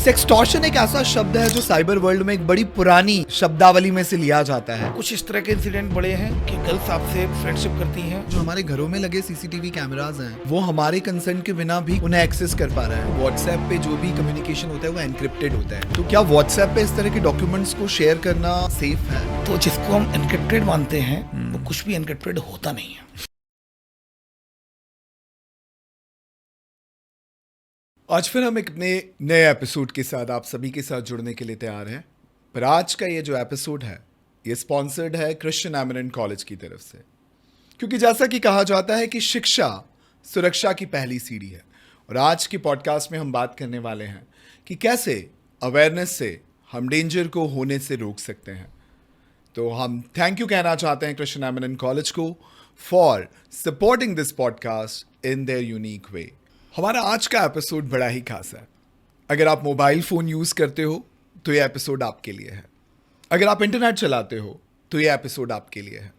Sextortion एक ऐसा शब्द है जो साइबर वर्ल्ड में एक बड़ी पुरानी शब्दावली में से लिया जाता है। कुछ इस तरह के इंसिडेंट बड़े हैं कि गर्ल्स आपसे फ्रेंडशिप करती हैं। जो हमारे घरों में लगे सीसीटीवी कैमरास हैं वो हमारे कंसेंट के बिना भी उन्हें एक्सेस कर पा रहा है। व्हाट्सएप पे जो भी कम्युनिकेशन होता है वो एनक्रिप्टेड होता है। तो क्या व्हाट्सएप पे इस तरह के डॉक्यूमेंट्स को शेयर करना सेफ है? तो जिसको हम एनक्रिप्टेड मानते हैं वो कुछ भी एनक्रिप्टेड होता नहीं है। आज फिर हम एक अपने नए एपिसोड के साथ आप सभी के साथ जुड़ने के लिए तैयार हैं। पर आज का ये जो एपिसोड है ये स्पॉन्सर्ड है क्रिश्चियन एमिनेंट कॉलेज की तरफ से, क्योंकि जैसा कि कहा जाता है कि शिक्षा सुरक्षा की पहली सीढ़ी है। और आज के पॉडकास्ट में हम बात करने वाले हैं कि कैसे अवेयरनेस से हम डेंजर को होने से रोक सकते हैं। तो हम थैंक यू कहना चाहते हैं क्रिश्चियन एमिनेंट कॉलेज को for supporting this podcast in their unique way. हमारा आज का एपिसोड बड़ा ही खास है। अगर आप मोबाइल फ़ोन यूज़ करते हो तो ये एपिसोड आपके लिए है। अगर आप इंटरनेट चलाते हो तो ये एपिसोड आपके लिए है।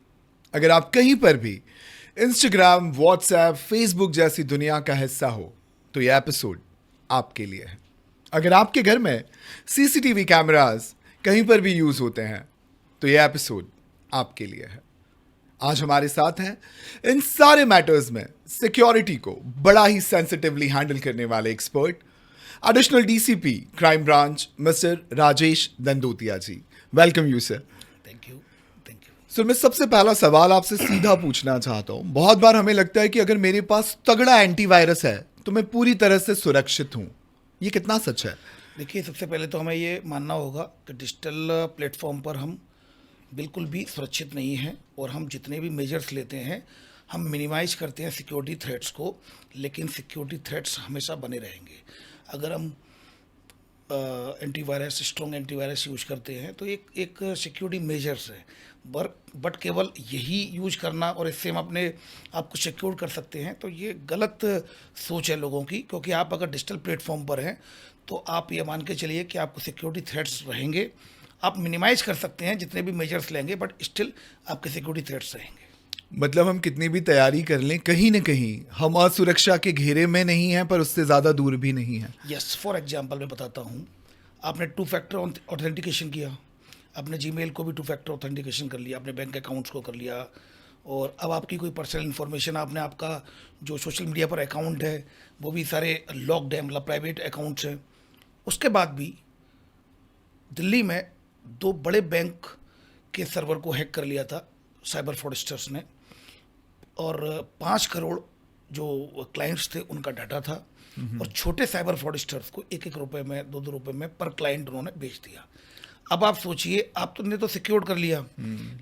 अगर आप कहीं पर भी इंस्टाग्राम, व्हाट्सएप, फेसबुक जैसी दुनिया का हिस्सा हो तो ये एपिसोड आपके लिए है। अगर आपके घर में सीसीटीवी कैमरास कहीं पर भी यूज़ होते हैं तो ये एपिसोड आपके लिए है। आज हमारे साथ हैं इन सारे मैटर्स में सिक्योरिटी को बड़ा ही सेंसिटिवली हैंडल करने वाले expert, additional DCP crime branch mister Rajesh Dandotiya ji. Welcome you sir. Thank you. Sir मैं सबसे पहला सवाल आपसे सीधा पूछना चाहता हूँ। बहुत बार हमें लगता है कि अगर मेरे पास तगड़ा एंटीवायरस है तो मैं पूरी तरह से सुरक्षित हूँ। ये कितना सच है? देखिए, सबसे पहले तो हमें ये मानना होगा कि डिजिटल प्लेटफॉर्म पर हम बिल्कुल भी सुरक्षित नहीं हैं और हम जितने भी मेजर्स लेते हैं हम मिनिमाइज करते हैं सिक्योरिटी थ्रेट्स को, लेकिन सिक्योरिटी थ्रेट्स हमेशा बने रहेंगे। अगर हम एंटीवायरस, स्ट्रॉन्ग एंटीवायरस यूज करते हैं तो एक सिक्योरिटी मेजर्स है, बट केवल यही यूज करना और इससे हम अपने आप को सिक्योर कर सकते हैं तो ये गलत सोच है लोगों की। क्योंकि आप अगर डिजिटल प्लेटफॉर्म पर हैं तो आप ये मान के चलिए कि आपको सिक्योरिटी थ्रेट्स रहेंगे। आप मिनिमाइज कर सकते हैं जितने भी मेजर्स लेंगे, बट स्टिल आपके सिक्योरिटी थ्रेट्स रहेंगे। मतलब हम कितनी भी तैयारी कर लें कहीं ना कहीं हम असुरक्षा के घेरे में नहीं हैं पर उससे ज़्यादा दूर भी नहीं हैं। यस, फॉर एग्जांपल मैं बताता हूँ। आपने 2 फैक्टर ऑथेंटिकेशन किया, आपने जीमेल को भी 2 फैक्टर ऑथेंटिकेशन कर लिया, आपने बैंक अकाउंट्स को कर लिया, और अब आपकी कोई पर्सनल इन्फॉर्मेशन, आपने आपका जो सोशल मीडिया पर अकाउंट है वो भी सारे लॉक्ड है, मतलब प्राइवेट अकाउंट्स हैं। उसके बाद भी दिल्ली में 2 बड़े बैंक के सर्वर को हैक कर लिया था साइबर फ्रॉडस्टर्स ने, और 5 करोड़ जो क्लाइंट्स थे उनका डाटा था, और छोटे साइबर फ्रॉडस्टर्स को 1-1 रुपये में, 2-2 रुपये में पर क्लाइंट उन्होंने बेच दिया। अब आप सोचिए, आप तुमने तो सिक्योर कर लिया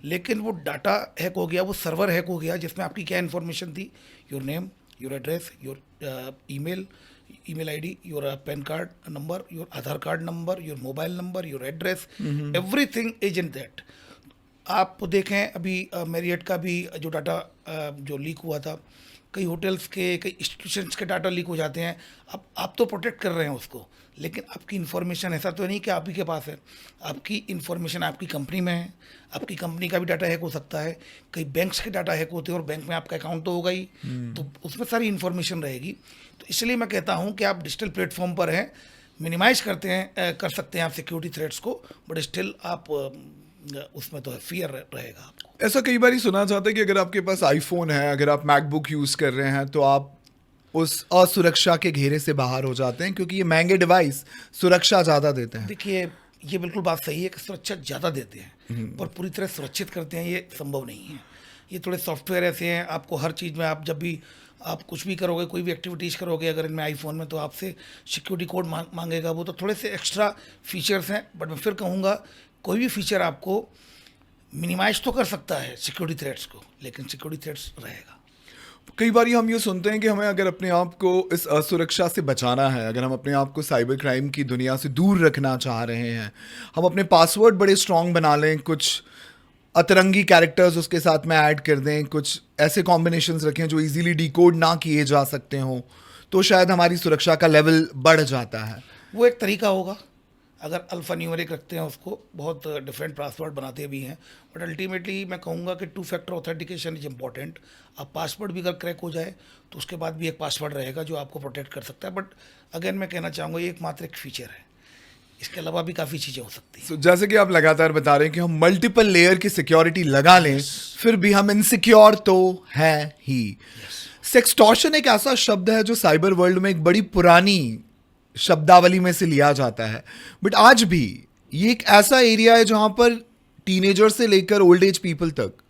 लेकिन वो डाटा हैक हो गया, वो सर्वर हैक हो गया जिसमें आपकी क्या इन्फॉर्मेशन थी, your name, your address, your email ID, your pan card number, your Aadhaar card number, your mobile number, your address, everything is in that. आप देखें अभी मैरियट का भी जो डाटा जो लीक हुआ था, कई होटल्स के, कई इंस्टीट्यूशंस के डाटा लीक हो जाते हैं। अब आप तो प्रोटेक्ट कर रहे हैं उसको, लेकिन आपकी इन्फॉर्मेशन ऐसा तो नहीं कि आप ही के पास है। आपकी इन्फॉर्मेशन आपकी कंपनी में है, आपकी कंपनी का भी डाटा हैक हो सकता है, कई बैंक्स के डाटा हैक होते हैं और बैंक में आपका अकाउंट तो होगा ही, तो उसमें सारी इन्फॉर्मेशन रहेगी। तो इसलिए मैं कहता हूँ कि आप डिजिटल प्लेटफॉर्म पर हैं, मिनिमाइज कर सकते हैं आप सिक्योरिटी थ्रेट्स को, बट स्टिल आप उसमें तो फियर रहेगा आपको। ऐसा कई बार ही सुना जाता है कि अगर आपके पास आईफोन है, अगर आप मैकबुक यूज़ कर रहे हैं तो आप उस असुरक्षा के घेरे से बाहर हो जाते हैं, क्योंकि ये महंगे डिवाइस सुरक्षा ज़्यादा देते हैं। देखिए, ये बिल्कुल बात सही है कि सुरक्षा ज़्यादा देते हैं, पर पूरी तरह सुरक्षित करते हैं ये संभव नहीं है। ये थोड़े सॉफ्टवेयर ऐसे हैं, आपको हर चीज़ में, आप जब भी आप कुछ भी करोगे, कोई भी एक्टिविटीज़ करोगे अगर इनमें आईफोन में, तो आपसे सिक्योरिटी कोड मांगेगा। वो तो थोड़े से एक्स्ट्रा फीचर्स हैं, बट मैं फिर कहूँगा कोई भी फीचर आपको मिनिमाइज तो कर सकता है सिक्योरिटी थ्रेट्स को, लेकिन सिक्योरिटी थ्रेट्स रहेगा। कई बार हम ये सुनते हैं कि हमें अगर अपने आप को इस असुरक्षा से बचाना है, अगर हम अपने आप को साइबर क्राइम की दुनिया से दूर रखना चाह रहे हैं, हम अपने पासवर्ड बड़े स्ट्रांग बना लें, कुछ अतरंगी कैरेक्टर्स उसके साथ में ऐड कर दें, कुछ ऐसे कॉम्बिनेशंस रखें जो इजीली डिकोड ना किए जा सकते हों, तो शायद हमारी सुरक्षा का लेवल बढ़ जाता है। वो एक तरीका होगा। अगर अल्फ़ा न्यूमेरिक रखते हैं उसको, बहुत डिफरेंट पासवर्ड बनाते भी हैं, बट अल्टीमेटली मैं कहूँगा कि 2 फैक्टर ऑथेंटिकेशन इज इम्पॉर्टेंट। अब पासवर्ड भी अगर क्रैक हो जाए तो उसके बाद भी एक पासवर्ड रहेगा जो आपको प्रोटेक्ट कर सकता है। बट अगेन मैं कहना चाहूँगा ये एकमात्र एक फीचर है। इसके अलावा भी काफ़ी चीज़ें हो सकती हैं। So, जैसे कि आप लगातार बता रहे हैं कि हम मल्टीपल लेयर की सिक्योरिटी लगा लें, फिर भी हम इनसिक्योर तो हैं ही। सेक्सटॉर्शन एक ऐसा शब्द है जो साइबर वर्ल्ड में एक बड़ी पुरानी शब्दावली में से लिया जाता है, बट आज भी ये एक ऐसा एरिया है जहां पर टीनेजर से लेकर ओल्ड एज पीपल तक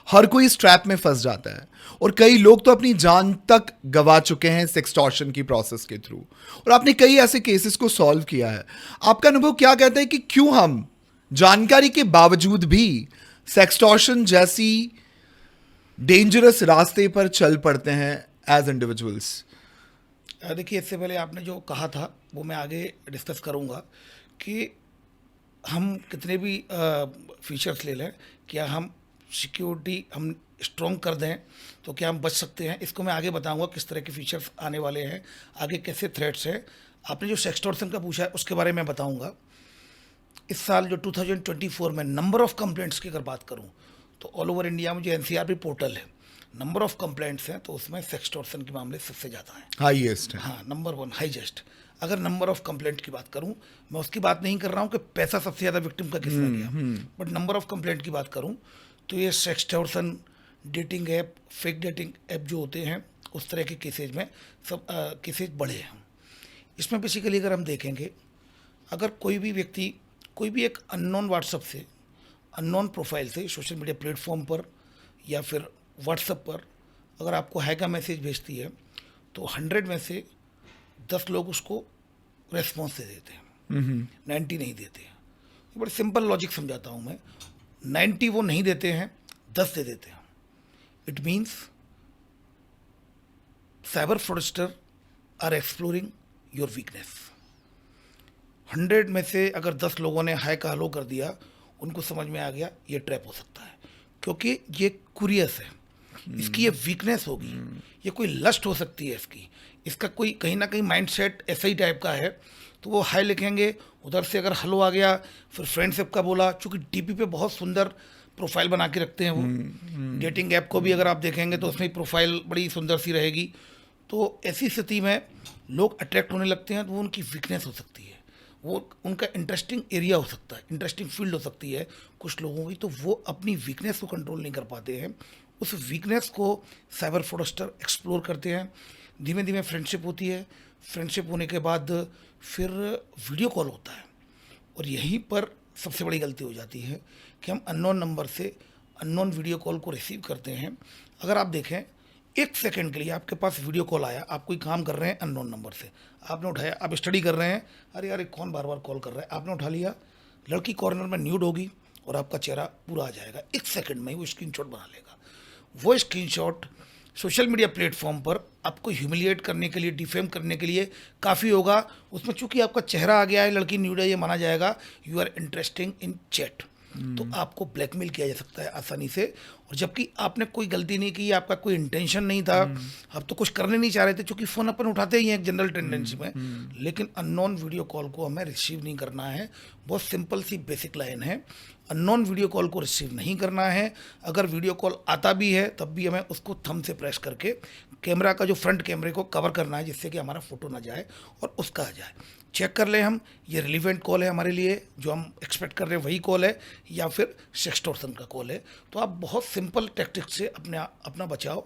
हर कोई इस ट्रैप में फंस जाता है, और कई लोग तो अपनी जान तक गवा चुके हैं सेक्सटॉर्शन की प्रोसेस के थ्रू, और आपने कई ऐसे केसेस को सॉल्व किया है। आपका अनुभव क्या कहता है कि क्यों हम जानकारी के बावजूद भी सेक्सटॉर्शन जैसी डेंजरस रास्ते पर चल पड़ते हैं एज इंडिविजुअल्स? देखिए, इससे पहले आपने जो कहा था वो मैं आगे डिस्कस करूँगा कि हम कितने भी फीचर्स ले लें, क्या हम सिक्योरिटी हम स्ट्रॉन्ग कर दें तो क्या हम बच सकते हैं। इसको मैं आगे बताऊंगा किस तरह के फीचर्स आने वाले हैं, आगे कैसे थ्रेट्स हैं। आपने जो सेक्सटॉर्शन का पूछा है उसके बारे में बताऊंगा। इस साल जो 2024 में नंबर ऑफ कंप्लेंट्स की अगर बात करूं तो ऑल ओवर इंडिया में जो एनसीआरबी पोर्टल है, नंबर ऑफ कंप्लेंट्स हैं तो उसमें सेक्सटॉर्शन के मामले सबसे ज़्यादा हैं, हाईएस्ट है। हाँ, नंबर 1 हाईएस्ट। अगर नंबर ऑफ कंप्लेंट की बात करूं, मैं उसकी बात नहीं कर रहा हूं कि पैसा सबसे ज़्यादा विक्टिम का किसने लिया, बट नंबर ऑफ कंप्लेंट की बात करूं तो ये sextortion, dating app, fake dating app जो होते हैं उस तरह के केसेज में सब केसेज बढ़े हैं। इसमें बेसिकली अगर हम देखेंगे, अगर कोई भी व्यक्ति कोई भी एक अननोन व्हाट्सएप से, अननोन प्रोफाइल से सोशल मीडिया प्लेटफॉर्म पर या फिर व्हाट्सएप पर अगर आपको हैक का मैसेज भेजती है तो 100 में से 10 लोग उसको रेस्पॉन्स दे देते हैं, 90 नहीं देते हैं। ये बड़ी सिंपल लॉजिक समझाता हूँ मैं। 90 वो नहीं देते हैं, 10 दे देते हैं। It means cyber fraudster are exploring your weakness. 100 में से अगर 10 लोगों ने हाय का हलो कर दिया, उनको समझ में आ गया ये ट्रैप हो सकता है, क्योंकि ये कुरियस है, इसकी ये वीकनेस होगी, ये कोई लस्ट हो सकती है इसका कोई कहीं ना कहीं माइंडसेट ऐसा ही टाइप का है। तो वो हाय लिखेंगे, उधर से अगर हलो आ गया, फिर फ्रेंडशिप का बोला, चूँकि डीपी पे बहुत सुंदर प्रोफाइल बना के रखते हैं वो। डेटिंग ऐप को भी अगर आप देखेंगे तो उसमें प्रोफाइल बड़ी सुंदर सी रहेगी। तो ऐसी स्थिति में लोग अट्रैक्ट होने लगते हैं, तो वो उनकी वीकनेस हो सकती है, वो उनका इंटरेस्टिंग एरिया हो सकता है, इंटरेस्टिंग फील्ड हो सकती है कुछ लोगों की। तो वो अपनी वीकनेस को कंट्रोल नहीं कर पाते हैं, उस वीकनेस को साइबर फ्रॉडस्टर एक्सप्लोर करते हैं। धीमे धीमे फ्रेंडशिप होती है, फ्रेंडशिप होने के बाद फिर वीडियो कॉल होता है, और यहीं पर सबसे बड़ी गलती हो जाती है कि हम अननोन नंबर से अननोन वीडियो कॉल को रिसीव करते हैं। अगर आप देखें, 1 सेकंड के लिए आपके पास वीडियो कॉल आया, आप कोई काम कर रहे हैं अननोन नंबर से, आपने उठाया, आप स्टडी कर रहे हैं, अरे यार कौन बार बार कॉल कर रहा है, आपने उठा लिया, लड़की कॉर्नर में न्यूड होगी और आपका चेहरा पूरा आ जाएगा, 1 सेकंड में ही वो स्क्रीनशॉट बना लेगा। वो स्क्रीनशॉट सोशल मीडिया प्लेटफॉर्म पर आपको ह्यूमिलिएट करने के लिए, डिफेम करने के लिए काफ़ी होगा। उसमें चूंकि आपका चेहरा आ गया है, लड़की न्यूड है, ये माना जाएगा you are interesting in chat, तो आपको ब्लैकमेल किया जा सकता है आसानी से। और जबकि आपने कोई गलती नहीं की, आपका कोई इंटेंशन नहीं था, आप तो कुछ करने नहीं चाह रहे थे, क्योंकि फ़ोन अपन उठाते ही हैं एक जनरल टेंडेंसी में, लेकिन अननोन वीडियो कॉल को हमें रिसीव नहीं करना है। बहुत सिंपल सी बेसिक लाइन है, अननोन वीडियो कॉल को रिसीव नहीं करना है। अगर वीडियो कॉल आता भी है तब भी हमें उसको थंब से प्रेस करके कैमरा का जो फ्रंट कैमरे को कवर करना है, जिससे कि हमारा फोटो ना जाए और उसका आ जाए। चेक कर लें हम, ये रिलीवेंट कॉल है हमारे लिए, जो हम एक्सपेक्ट कर रहे हैं वही कॉल है, या फिर सेक्सटॉर्शन का कॉल है। तो आप बहुत सिंपल टैक्टिक्स से अपना बचाव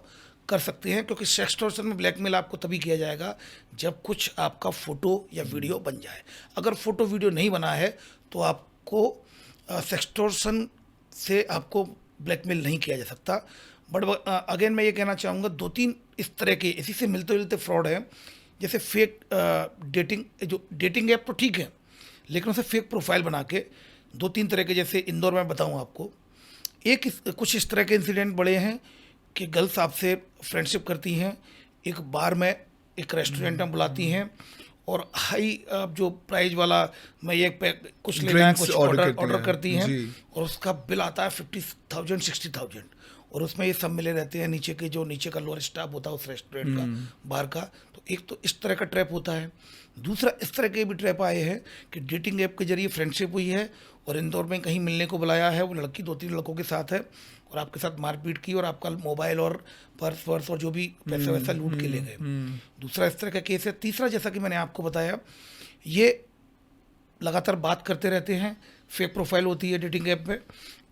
कर सकते हैं, क्योंकि सेक्सटॉर्शन में ब्लैकमेल आपको तभी किया जाएगा जब कुछ आपका फ़ोटो या वीडियो बन जाए। अगर फ़ोटो वीडियो नहीं बना है तो आपको सेक्सटॉर्शन से आपको ब्लैकमेल नहीं किया जा सकता। बट अगेन मैं ये कहना चाहूँगा, 2-3 इस तरह के इसी से मिलते जुलते फ्रॉड है। जैसे फेक डेटिंग, जो डेटिंग ऐप तो ठीक है, लेकिन उसे फेक प्रोफाइल बना के 2-3 तरह के, जैसे इंदौर में बताऊँ आपको, कुछ इस तरह के इंसिडेंट बड़े हैं कि गर्ल्स आपसे फ्रेंडशिप करती हैं, एक बार में, एक रेस्टोरेंट में बुलाती हैं, और हाई जो प्राइस वाला, मैं ये कुछ लेना है, कुछ ऑर्डर करती हैं, और उसका बिल आता है 50,000 60,000, और उसमें ये सब मिले रहते हैं, नीचे का लोअर स्टाफ होता है उस रेस्टोरेंट का, बाहर का। तो एक तो इस तरह का ट्रैप होता है। दूसरा, इस तरह के भी ट्रैप आए हैं कि डेटिंग ऐप के जरिए फ्रेंडशिप हुई है और इंदौर में कहीं मिलने को बुलाया है, वो लड़की 2-3 लड़कों के साथ है, और आपके साथ मारपीट की, और आपका मोबाइल और पर्स और जो भी पैसा वैसा लूट के ले गए। दूसरा इस तरह का केस है। तीसरा, जैसा कि मैंने आपको बताया, ये लगातार बात करते रहते हैं, फेक प्रोफाइल होती है डेटिंग ऐप पे,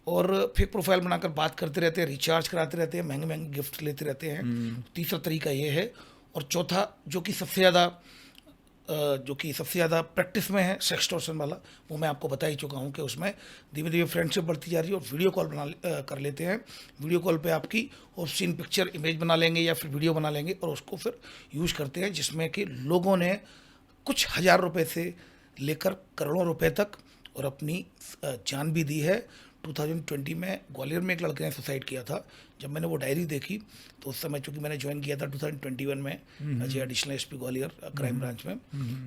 और फेक प्रोफाइल बनाकर बात करते रहते हैं, रिचार्ज कराते रहते हैं, महंगे महंगे गिफ्ट लेते रहते हैं। तीसरा तरीका ये है। और चौथा, जो कि सबसे ज़्यादा प्रैक्टिस में है, सेक्सटॉर्शन वाला, वो मैं आपको बता ही चुका हूँ कि उसमें धीमे धीमे फ्रेंडशिप बढ़ती जा रही है और वीडियो कॉल कर लेते हैं। वीडियो कॉल पे आपकी ऑब्ससीन पिक्चर इमेज बना लेंगे या फिर वीडियो बना लेंगे और उसको फिर यूज़ करते हैं, जिसमें कि लोगों ने कुछ हज़ार रुपए से लेकर करोड़ों रुपए तक और अपनी जान भी दी है। 2020 में ग्वालियर में एक लड़के ने सुसाइड किया था। जब मैंने वो डायरी देखी तो उस समय, चूंकि मैंने ज्वाइन किया था 2021 में as additional SP Gwalior crime branch में,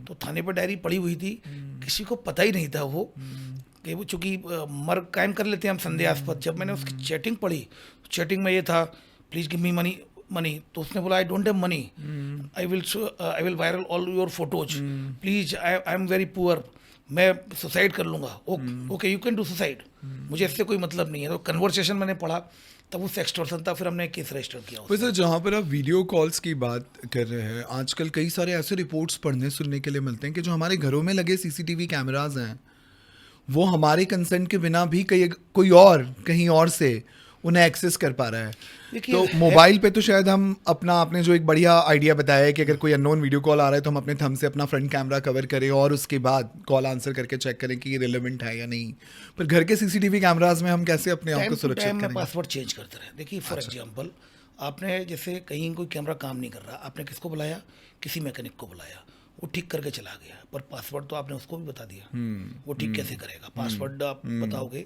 तो थाने पर डायरी पड़ी हुई थी। किसी को पता ही नहीं था वो कि वो, चूंकि मर कायम कर लेते हैं हम संदेहास्पद। जब मैंने उसकी चैटिंग पढ़ी, चैटिंग में ये था, प्लीज़ गिव मी मनी। तो उसने बोला, I don't have money, I will viral all your photos, please, I am very poor, मैं सुसाइड कर लूँगा। Okay, you can do suicide, मुझे इससे कोई मतलब नहीं है। तो कन्वर्सेशन मैंने पढ़ा, तब वो एक्सटॉर्शन था, फिर हमने केस रजिस्टर किया। वैसे जहाँ पर आप वीडियो कॉल्स की बात कर रहे हैं, आजकल कई सारे ऐसे रिपोर्ट्स पढ़ने सुनने के लिए मिलते हैं कि जो हमारे घरों में लगे सीसीटीवी कैमराज हैं, वो हमारे कंसेंट के बिना भी कोई और कहीं और से उन्हें एक्सेस कर पा रहा है। तो मोबाइल पे तो शायद हम अपना, आपने जो एक बढ़िया आइडिया बताया है कि अगर कोई अननोन वीडियो कॉल आ रहा है तो हम अपने थंब से अपना फ्रंट कैमरा कवर करें और उसके बाद कॉल आंसर करके चेक करें कि ये रिलेवेंट है या नहीं। पर घर के सीसीटीवी कैमराज में हम कैसे अपने आप को सुरक्षित करेंगे? पासवर्ड चेंज करते रहे। देखिए, फॉर एग्जांपल, आपने जैसे कहीं कोई कैमरा काम नहीं कर रहा, आपने किसको बुलाया? किसी मैकेनिक को बुलाया, वो ठीक करके चला गया, पर पासवर्ड तो आपने उसको भी बता दिया। वो ठीक कैसे करेगा? पासवर्ड आप बताओगे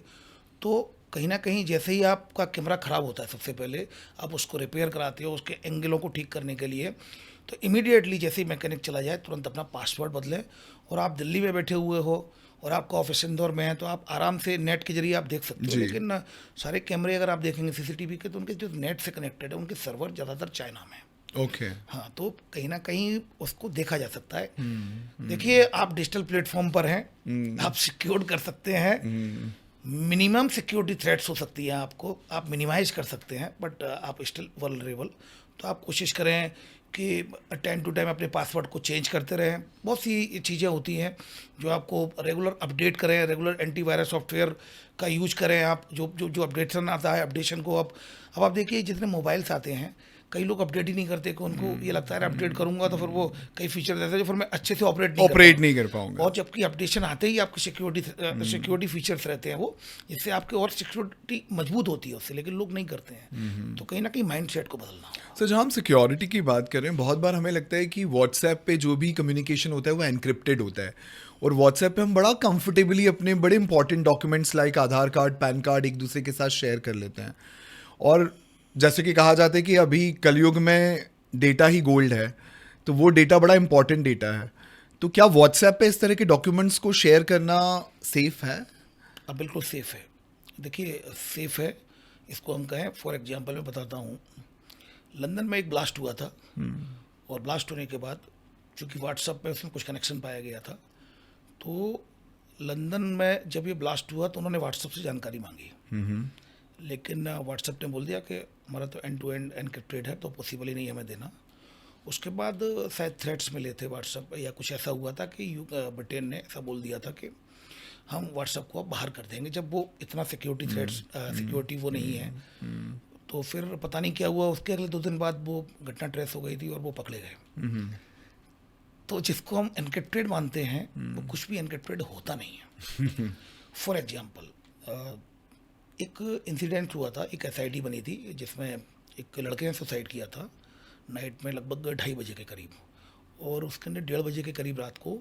तो कहीं ना कहीं जैसे ही आपका कैमरा ख़राब होता है, सबसे पहले आप उसको रिपेयर कराते हो, उसके एंगलों को ठीक करने के लिए, तो इमीडिएटली जैसे ही मैकेनिक चला जाए तुरंत अपना पासवर्ड बदलें। और आप दिल्ली में बैठे हुए हो और आपका ऑफिस इंदौर में है, तो आप आराम से नेट के जरिए आप देख सकते हो। लेकिन सारे कैमरे अगर आप देखेंगे सीसीटीवी के, तो उनके जो नेट से कनेक्टेड है, उनके सर्वर ज़्यादातर चाइना में है। ओके। हाँ, तो कहीं ना कहीं उसको देखा जा सकता है। देखिए, आप डिजिटल प्लेटफॉर्म पर हैं, आप सिक्योर कर सकते हैं, मिनिमम सिक्योरिटी थ्रेट्स हो सकती है आपको, आप मिनिमाइज कर सकते हैं, बट आप स्टिल वल्नरेबल। तो आप कोशिश करें कि टाइम टू टाइम अपने पासवर्ड को चेंज करते रहें। बहुत सी चीज़ें होती हैं जो आपको रेगुलर अपडेट करें, रेगुलर एंटीवायरस सॉफ्टवेयर का यूज करें आप। जो अपडेशन आता है, अपडेशन को अब आप देखिए, जितने मोबाइल्स आते हैं, कई लोग अपडेट ही नहीं करते, कि उनको ये लगता है अपडेट करूंगा तो फिर वो कई फीचर देते हैं जो फिर मैं अच्छे से ऑपरेट नहीं कर पाऊंगा। और जबकि अपडेशन आते ही आपकी सिक्योरिटी फीचर्स रहते हैं वो, जिससे आपके और सिक्योरिटी मजबूत होती है उससे, लेकिन लोग नहीं करते हैं। तो कहीं ना कहीं माइंड सेट को बदलना। सर, जहाँ हम सिक्योरिटी की बात कर रहे हैं, बहुत बार हमें लगता है कि व्हाट्सएप पे जो भी कम्युनिकेशन होता है वो एनक्रिप्टेड होता है, और व्हाट्सएप पे हम बड़ा कंफर्टेबली अपने बड़े इंपॉर्टेंट डॉक्यूमेंट्स लाइक आधार कार्ड, पैन कार्ड एक दूसरे के साथ शेयर कर लेते हैं। और जैसे कि कहा जाता है कि अभी कलयुग में डेटा ही गोल्ड है, तो वो डेटा बड़ा इंपॉर्टेंट डेटा है। तो क्या व्हाट्सएप पे इस तरह के डॉक्यूमेंट्स को शेयर करना सेफ है? अब बिल्कुल सेफ है। देखिए, सेफ है, इसको हम कहें, फॉर एग्जांपल मैं बताता हूँ। लंदन में एक ब्लास्ट हुआ था, और ब्लास्ट होने के बाद चूँकि व्हाट्सएप पे उसमें कुछ कनेक्शन पाया गया था, तो लंदन में जब ये ब्लास्ट हुआ तो उन्होंने व्हाट्सएप से जानकारी मांगी, लेकिन व्हाट्सएप ने बोल दिया कि हमारा तो एंड टू एंड एनक्रिप्टेड है, तो पॉसिबल ही नहीं हमें देना। उसके बाद शायद थ्रेट्स मिले थे व्हाट्सएप, या कुछ ऐसा हुआ था कि ब्रिटेन ने ऐसा बोल दिया था कि हम व्हाट्सएप को अब बाहर कर देंगे, जब वो इतना सिक्योरिटी वो नहीं है। तो फिर पता नहीं क्या हुआ, उसके अगले 2 दिन बाद वो घटना ट्रेस हो गई थी और वो पकड़े गए। तो जिसको हम एनक्रिप्टेड मानते हैं, वो कुछ भी एनक्रिप्टेड होता नहीं है। फॉर एग्जाम्पल, एक इंसिडेंट हुआ था, एक एसआईटी बनी थी जिसमें एक लड़के ने सुसाइड किया था नाइट में, लगभग 2:30 बजे के करीब, और उसके अंदर 1:30 बजे के करीब रात को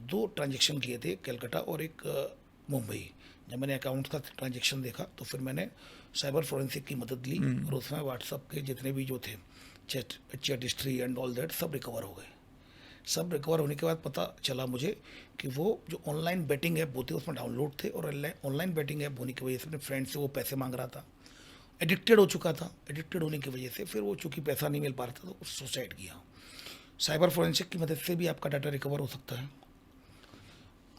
2 ट्रांजैक्शन किए थे, कलकत्ता और एक मुंबई। जब मैंने अकाउंट का ट्रांजैक्शन देखा तो फिर मैंने साइबर फोरेंसिक की मदद ली, और उसमें व्हाट्सएप के जितने भी जो थे chat history and all that सब रिकवर हो गए। सब रिकवर होने के बाद पता चला मुझे कि वो जो ऑनलाइन बेटिंग ऐप होती है उसमें डाउनलोड थे, और ऑनलाइन बेटिंग ऐप होने की वजह से अपने फ्रेंड से वो पैसे मांग रहा था, एडिक्टेड हो चुका था। एडिक्टेड होने की वजह से फिर वो चूँकि पैसा नहीं मिल पा रहा था तो सुसाइड किया। साइबर फोरेंसिक की मदद से भी आपका डाटा रिकवर हो सकता है।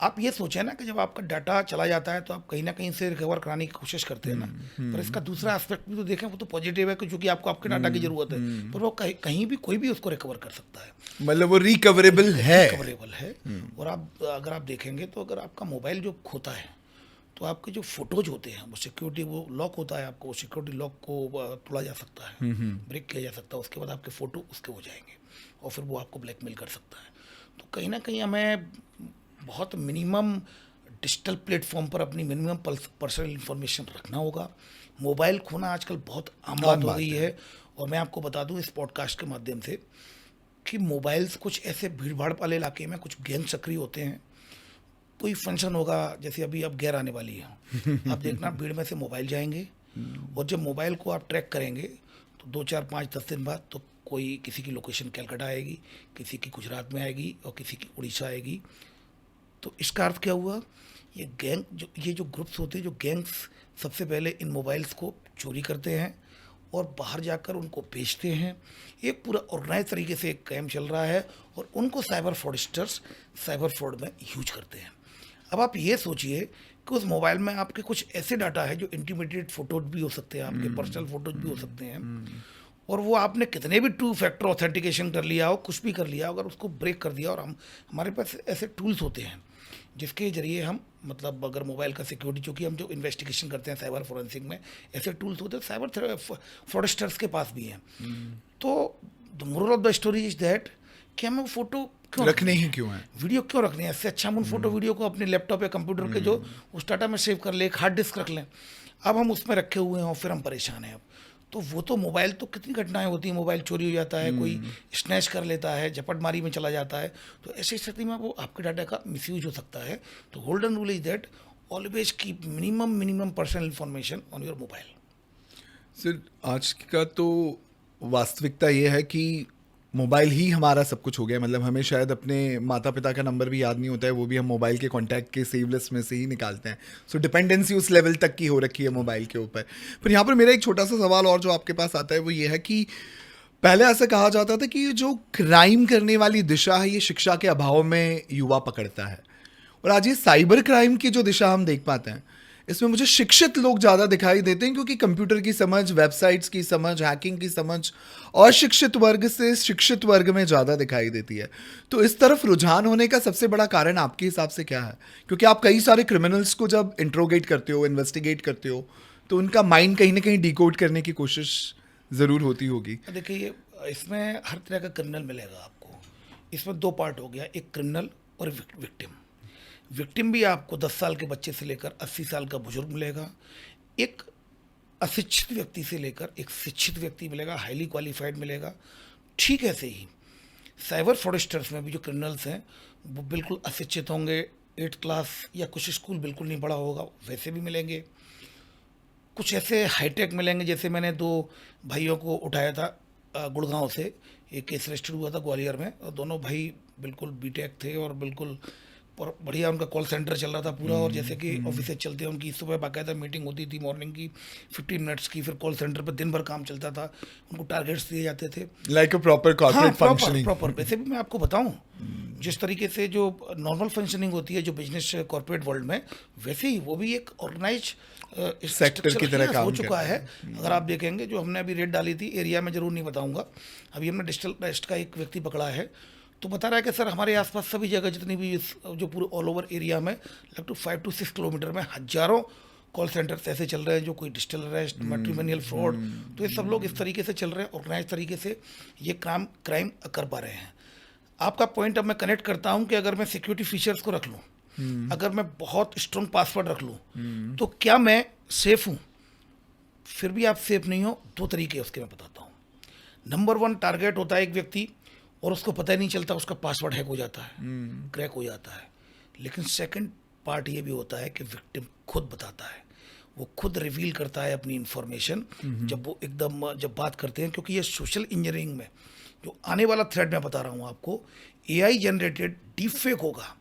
आप ये सोचें ना कि जब आपका डाटा चला जाता है तो आप कहीं ना कहीं से रिकवर कराने की कोशिश करते हैं ना, पर इसका दूसरा एस्पेक्ट भी तो देखें, वो तो पॉजिटिव है कि चूंकि आपको आपके डाटा की जरूरत है, पर वो कहीं कहीं भी कोई भी उसको रिकवर कर सकता है, मतलब वो रिकवरेबल है। रिकवरेबल है। और आप अगर आप देखेंगे तो अगर आपका मोबाइल जो खोता है तो आपके जो फोटोज होते हैं वो सिक्योरिटी, वो लॉक होता है, आपको सिक्योरिटी लॉक को तोड़ा जा सकता है, ब्रेक किया जा सकता है, उसके बाद आपके फ़ोटो उसके हो जाएंगे और फिर वो आपको ब्लैकमेल कर सकता है। तो कहीं ना कहीं हमें बहुत मिनिमम डिजिटल प्लेटफॉर्म पर अपनी मिनिमम पर्सनल इन्फॉर्मेशन रखना होगा। मोबाइल खोना आजकल बहुत आम बात हो गई है। और मैं आपको बता दूं इस पॉडकास्ट के माध्यम से कि मोबाइल्स कुछ ऐसे भीड़ भाड़ वाले इलाके में कुछ गैंग सक्रिय होते हैं। कोई फंक्शन होगा, जैसे अभी अब गैर आने वाली है, आप देखना भीड़ में से मोबाइल जाएंगे और जब मोबाइल को आप ट्रैक करेंगे तो 2 4 5 10 दिन बाद तो कोई किसी की लोकेशन कलकत्ता आएगी, किसी की गुजरात में आएगी और किसी की उड़ीसा आएगी। तो इसका अर्थ क्या हुआ, ये गैंग ये जो ग्रुप्स होते हैं, जो गैंग्स सबसे पहले इन मोबाइल्स को चोरी करते हैं और बाहर जाकर उनको बेचते हैं। एक पूरा ऑर्गेनाइज तरीके से एक कैम चल रहा है और उनको साइबर फ्रॉडस्टर्स साइबर फ्रॉड में यूज करते हैं। अब आप ये सोचिए कि उस मोबाइल में आपके कुछ ऐसे डाटा है जो इंटीमेटेड फोटोज भी हो सकते हैं, आपके पर्सनल फोटोज भी हो सकते हैं, और वो आपने कितने भी 2 फैक्टर ऑथेंटिकेशन कर लिया हो, कुछ भी कर लिया, अगर उसको ब्रेक कर दिया, और हमारे पास ऐसे टूल्स होते हैं जिसके जरिए हम, मतलब अगर मोबाइल का सिक्योरिटी, चूँकि हम जो इन्वेस्टिगेशन करते हैं साइबर फोरेंसिक में, ऐसे टूल्स होते हैं, साइबर फ्रॉडस्टर्स के पास भी हैं। तो the moral of the story is that कि हमें वो फोटो क्यों रखने ही क्यों है, वीडियो क्यों रखनी है। इससे अच्छा हम उन फोटो वीडियो को अपने लैपटॉप या कंप्यूटर के जो उस डाटा में सेव कर ले, एक हार्ड डिस्क रख लें। अब हम उसमें रखे हुए हैं और फिर हम परेशान हैं। अब तो वो तो मोबाइल, तो कितनी घटनाएं होती हैं, मोबाइल चोरी हो जाता है, कोई स्नैच कर लेता है, झपटमारी में चला जाता है, तो ऐसी स्थिति में वो आपके डाटा का मिसयूज हो सकता है। तो golden rule is that always keep minimum personal information on your mobile. Sir आज का तो वास्तविकता ये है कि मोबाइल ही हमारा सब कुछ हो गया। मतलब हमें शायद अपने माता पिता का नंबर भी याद नहीं होता है, वो भी हम मोबाइल के कॉन्टैक्ट के सेव लिस्ट में से ही निकालते हैं। सो डिपेंडेंसी उस लेवल तक की हो रखी है मोबाइल के ऊपर। पर यहाँ पर मेरा एक छोटा सा सवाल और जो आपके पास आता है वो ये है कि पहले ऐसा कहा जाता था कि ये जो क्राइम करने वाली दिशा है ये शिक्षा के अभाव में युवा पकड़ता है, और आज ये साइबर क्राइम की जो दिशा हम देख पाते हैं इसमें मुझे शिक्षित लोग ज़्यादा दिखाई देते हैं, क्योंकि कंप्यूटर की समझ, वेबसाइट्स की समझ, हैकिंग की समझ अशिक्षित वर्ग से शिक्षित वर्ग में ज़्यादा दिखाई देती है। तो इस तरफ रुझान होने का सबसे बड़ा कारण आपके हिसाब से क्या है? क्योंकि आप कई सारे क्रिमिनल्स को जब इंट्रोगेट करते हो, इन्वेस्टिगेट करते हो, तो उनका माइंड कहीं ना कहीं डिकोड करने की कोशिश ज़रूर होती होगी। देखिए, इसमें हर तरह का क्रिमिनल मिलेगा आपको। इसमें 2 पार्ट हो गया, एक क्रिमिनल और विक्टिम। विक्टिम भी आपको 10 साल के बच्चे से लेकर 80 साल का बुजुर्ग मिलेगा। एक अशिक्षित व्यक्ति से लेकर एक शिक्षित व्यक्ति मिलेगा, हाईली क्वालिफाइड मिलेगा। ठीक ऐसे ही साइबर फ्रॉडस्टर्स में भी जो क्रिमिनल्स हैं वो बिल्कुल अशिक्षित होंगे, 8th क्लास या कुछ स्कूल बिल्कुल नहीं पढ़ा होगा, वैसे भी मिलेंगे। कुछ ऐसे हाईटेक मिलेंगे, जैसे मैंने 2 भाइयों को उठाया था गुड़गांव से, एक केस रजिस्टर हुआ था ग्वालियर में, और दोनों भाई बिल्कुल बीटेक थे और बिल्कुल बढ़िया उनका कॉल सेंटर चल रहा था पूरा। और जैसे कि ऑफिसेज चलते हैं उनकी, सुबह बाकायदा मीटिंग होती थी मॉर्निंग की 15 मिनट्स की, फिर कॉल सेंटर पर दिन भर काम चलता था, उनको टारगेट्स दिए जाते थे, like a proper corporate functioning. Proper वैसे भी मैं आपको बताऊं, जिस तरीके से जो नॉर्मल फंक्शनिंग होती है जो बिजनेस कॉर्पोरेट वर्ल्ड में, वैसे ही वो भी एक ऑर्गेनाइज सेक्टर की तरह काम हो चुका है। अगर आप देखेंगे, जो हमने अभी रेड डाली थी, एरिया में जरूर नहीं बताऊंगा, अभी हमने डिजिटल अरेस्ट का एक व्यक्ति पकड़ा है, तो बता रहा है कि सर हमारे आसपास सभी जगह जितनी भी जो पूरे ऑल ओवर एरिया में लगभग 5 to 6 किलोमीटर में हजारों कॉल सेंटर्स ऐसे चल रहे हैं जो कोई डिजिटल अरेस्ट, मैट्रिमोनियल फ्रॉड, तो ये सब लोग इस तरीके से चल रहे हैं, ऑर्गेनाइज तरीके से ये क्राइम कर पा रहे हैं। आपका पॉइंट अब मैं कनेक्ट करता हूं कि अगर मैं सिक्योरिटी फीचर्स को रख लूं, अगर मैं बहुत स्ट्रॉन्ग पासवर्ड रख लूं, तो क्या मैं सेफ हूं? फिर भी आप सेफ नहीं हो। 2 तरीके उसके मैं बताता हूं। नंबर 1, टारगेट होता है एक व्यक्ति और उसको पता ही नहीं चलता, उसका पासवर्ड हैक हो जाता है, क्रैक हो जाता है। लेकिन सेकंड पार्ट ये भी होता है कि विक्टिम खुद बताता है, वो खुद रिवील करता है अपनी इंफॉर्मेशन, जब वो एकदम जब बात करते हैं, क्योंकि ये सोशल इंजीनियरिंग में जो आने वाला थ्रेड मैं बता रहा हूँ आपको, AI जनरेटेड डीप फेक होगा।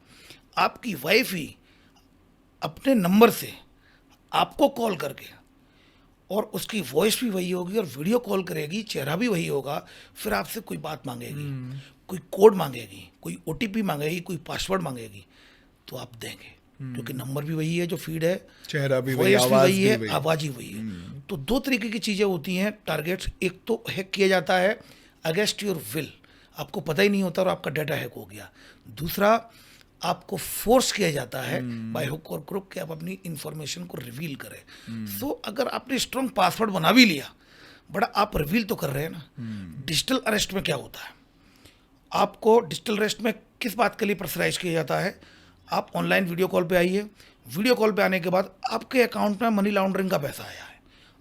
आपकी वाइफ ही अपने नंबर से आपको कॉल करके, और उसकी वॉइस भी वही होगी और वीडियो कॉल करेगी, चेहरा भी वही होगा, फिर आपसे कोई बात मांगेगी, कोई कोड मांगेगी, कोई OTP मांगेगी, कोई पासवर्ड मांगेगी, तो आप देंगे, क्योंकि नंबर भी वही है जो फीड है, चेहरा भी वही, वॉइस भी आवाज वही भी है, वही। आवाज ही वही है। तो दो तरीके की चीज़ें होती हैं टारगेट्स। एक तो हैक किया जाता है अगेंस्ट योर विल, आपको पता ही नहीं होता और आपका डाटा हैक हो गया। दूसरा, आपको फोर्स किया जाता है बाय हुक और क्रुक कि आप अपनी इंफॉर्मेशन को रिवील करें। सो अगर आपने स्ट्रॉन्ग पासवर्ड बना भी लिया, बड़ा आप रिवील तो कर रहे हैं ना। डिजिटल अरेस्ट में क्या होता है, आपको डिजिटल अरेस्ट में किस बात के लिए प्रेशराइज किया जाता है, आप ऑनलाइन वीडियो कॉल पे आइए, वीडियो कॉल पे आने के बाद आपके अकाउंट में मनी लॉन्ड्रिंग का पैसा आया है।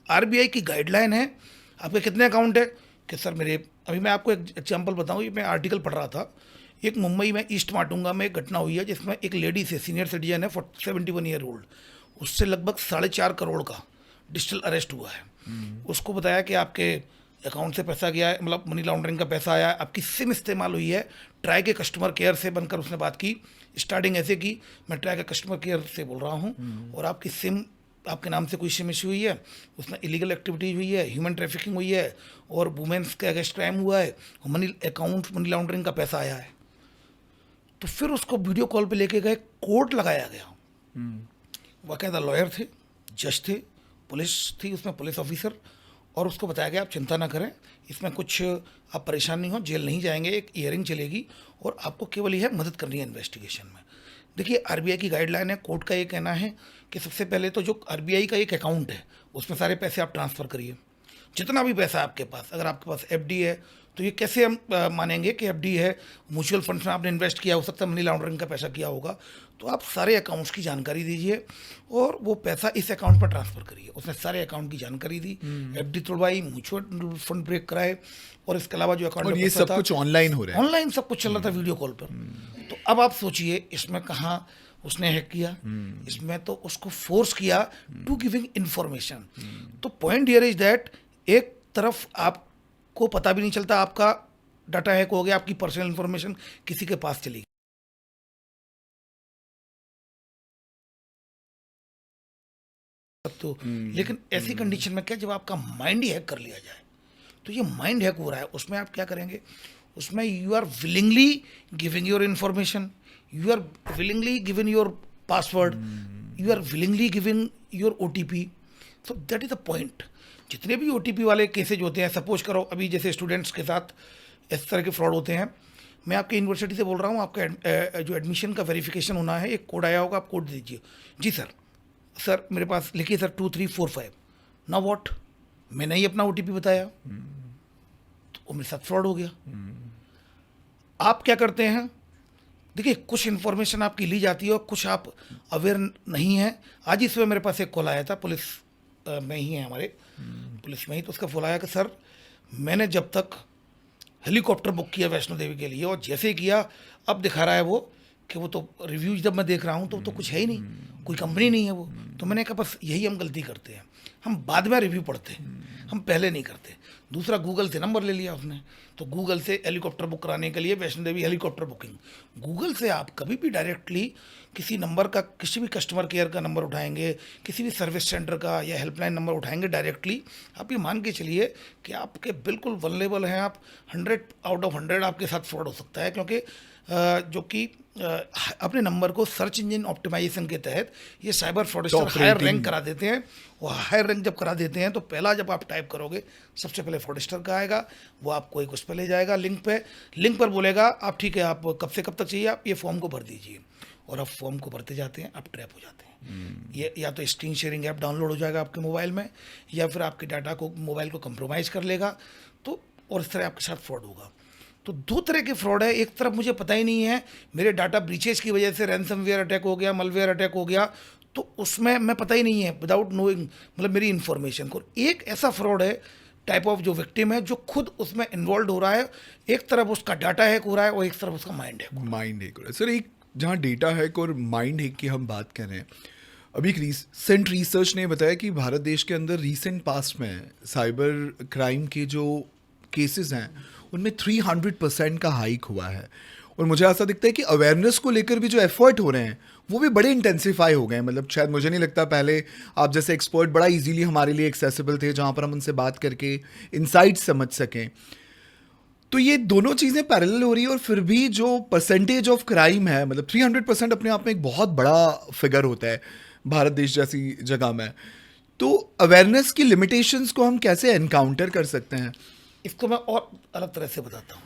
आरबीआई की गाइडलाइन है, आपके कितने अकाउंट है कि सर मेरे, अभी मैं आपको एक एग्जांपल बताऊं, ये मैं आर्टिकल पढ़ रहा था, एक मुंबई में ईस्ट माटुंगा में एक घटना हुई है जिसमें एक लेडी से, सीनियर सिटीजन है, 71 ईयर ओल्ड, उससे लगभग 4.5 करोड़ का डिजिटल अरेस्ट हुआ है। उसको बताया कि आपके अकाउंट से पैसा गया है, मतलब मनी लॉन्ड्रिंग का पैसा आया है, आपकी सिम इस्तेमाल हुई है। ट्राई के कस्टमर केयर से बनकर उसने बात की, स्टार्टिंग ऐसे की, मैं ट्राई के कस्टमर केयर से बोल रहा हूँ और आपकी सिम, आपके नाम से कोई सिम इशू हुई है, उसमें इलीगल एक्टिविटीज हुई है, ह्यूमन ट्रैफिकिंग हुई है और वुमेन्स के अगेंस्ट क्राइम हुआ है, मनी लॉन्ड्रिंग का पैसा आया है। तो फिर उसको वीडियो कॉल पे लेके गए, कोर्ट लगाया गया, बाकायदा लॉयर थे, जज थे, पुलिस थी उसमें, पुलिस ऑफिसर, और उसको बताया गया आप चिंता ना करें, इसमें कुछ आप परेशान नहीं हो, जेल नहीं जाएंगे, एक हियरिंग चलेगी और आपको केवल यह मदद करनी है इन्वेस्टिगेशन में। देखिए आरबीआई की गाइडलाइन है, कोर्ट का ये कहना है कि सबसे पहले तो जो आरबीआई का एक अकाउंट है उसमें सारे पैसे आप ट्रांसफ़र करिए, जितना भी पैसा आपके पास, अगर आपके पास एफडी है तो ये कैसे हम मानेंगे कि एफडी है, म्यूचुअल फंड्स में आपने इन्वेस्ट किया, हो सकता है मनी लॉन्ड्रिंग का पैसा किया होगा, तो आप सारे अकाउंट्स की जानकारी दीजिए और वो पैसा इस अकाउंट पर ट्रांसफ़र करिए। उसने सारे अकाउंट की जानकारी दी, एफडी तोड़वाई, म्यूचुअल फंड ब्रेक कराए और इसके अलावा जो अकाउंट और में ये पैसा सब था, कुछ ऑनलाइन हो रहा है। ऑनलाइन सब कुछ चल रहा था वीडियो कॉल पर। तो अब आप सोचिए इसमें कहाँ उसने हैक किया, इसमें तो उसको फोर्स किया टू गिविंग इंफॉर्मेशन। तो पॉइंट हियर इज दैट एक तरफ आपको पता भी नहीं चलता आपका डाटा हैक हो गया, आपकी पर्सनल इंफॉर्मेशन किसी के पास चली गई। तो लेकिन ऐसी कंडीशन में क्या, जब आपका माइंड ही हैक कर लिया जाए, तो ये माइंड हैक हो रहा है, उसमें आप क्या करेंगे, उसमें you are willingly giving your information, you are willingly giving your password, you are willingly giving your OTP. So that is the point. जितने भी ओटीपी वाले केसेज होते हैं, सपोज करो अभी जैसे स्टूडेंट्स के साथ इस तरह के फ्रॉड होते हैं, मैं आपकी यूनिवर्सिटी से बोल रहा हूँ, आपका जो एडमिशन का वेरिफिकेशन होना है, एक कोड आया होगा, आप कोड दीजिए, जी सर, सर मेरे पास लिखिए सर 2345, ना वॉट, मैंने ही अपना ओटीपी बताया, तो वो मेरे साथ फ्रॉड हो गया। आप क्या करते हैं, देखिए कुछ इन्फॉर्मेशन आपकी ली जाती है और कुछ आप अवेयर नहीं है। आज ही सुबह मेरे पास एक कॉल आया था, पुलिस में ही है हमारे, पुलिस में ही, तो उसका फोन आया कि सर मैंने जब तक हेलीकॉप्टर बुक किया वैष्णो देवी के लिए, और जैसे ही किया अब दिखा रहा है वो कि वो तो रिव्यूज जब मैं देख रहा हूँ तो कुछ है ही नहीं, कोई कंपनी नहीं है वो। तो मैंने कहा बस यही हम गलती करते हैं, हम बाद में रिव्यू पढ़ते हैं, हम पहले नहीं करते। दूसरा, गूगल से नंबर ले लिया उसने, तो गूगल से हेलीकॉप्टर बुक कराने के लिए Vaishno Devi helicopter booking, Google से आप कभी भी डायरेक्टली किसी नंबर का, किसी भी कस्टमर केयर का नंबर उठाएंगे, किसी भी सर्विस सेंटर का या हेल्पलाइन नंबर उठाएंगे डायरेक्टली, आप ये मान के चलिए कि आपके बिल्कुल वल्नरेबल हैं आप, 100 आउट ऑफ 100 आपके साथ फ्रॉड हो सकता है, क्योंकि जो कि अपने नंबर को सर्च इंजन ऑप्टिमाइजेशन के तहत ये साइबर फ्रॉडस्टर हायर रैंक करा देते हैं। वो हायर रैंक जब करा देते हैं तो पहला जब आप टाइप करोगे सबसे पहले फ्रॉडस्टर का आएगा, वो आपको एक उस पर ले जाएगा लिंक पर बोलेगा आप ठीक है, आप कब से कब तक चाहिए, आप ये फॉर्म को भर दीजिए, और आप फॉर्म को भरते जाते हैं, आप ट्रैप हो जाते हैं। ये या तो स्क्रीन शेयरिंग ऐप डाउनलोड हो जाएगा आपके मोबाइल में, या फिर आपके डाटा को, मोबाइल को कंप्रोमाइज़ कर लेगा, तो और इस तरह आपके साथ फ्रॉड होगा। तो दो तरह के फ्रॉड है, एक तरफ मुझे पता ही नहीं है, मेरे डाटा ब्रीचेज की वजह से रैंसमवेयर अटैक हो गया, मलवेयर अटैक हो गया, तो उसमें मैं पता ही नहीं है, विदाउट नोइंग, मतलब मेरी इन्फॉर्मेशन को। एक ऐसा फ्रॉड है, टाइप ऑफ जो विक्टिम है जो खुद उसमें इन्वॉल्व हो रहा है, एक तरफ उसका डाटा हैक हो रहा है और एक तरफ उसका माइंड हैक हो रहा है। सर एक जहाँ डेटा हैक और माइंड हैक की हम बात कर रहे हैं, अभी रिसेंट रिसर्च ने बताया कि भारत देश के अंदर रिसेंट पास्ट में साइबर क्राइम के जो केसेस हैं उनमें 300% का हाइक हुआ है। और मुझे ऐसा दिखता है कि अवेयरनेस को लेकर भी जो एफर्ट हो रहे हैं वो भी बड़े इंटेंसिफाई हो गए हैं। मतलब शायद मुझे नहीं लगता पहले आप जैसे एक्सपर्ट बड़ा इजीली हमारे लिए एक्सेसिबल थे, जहाँ पर हम उनसे बात करके इनसाइट्स समझ सकें। तो ये दोनों चीजें पैरेलल हो रही है, और फिर भी जो परसेंटेज ऑफ क्राइम है, मतलब 300% अपने आप में एक बहुत बड़ा फिगर होता है भारत देश जैसी जगह में। तो अवेयरनेस की लिमिटेशंस को हम कैसे एनकाउंटर कर सकते हैं? इसको मैं और अलग तरह से बताता हूँ।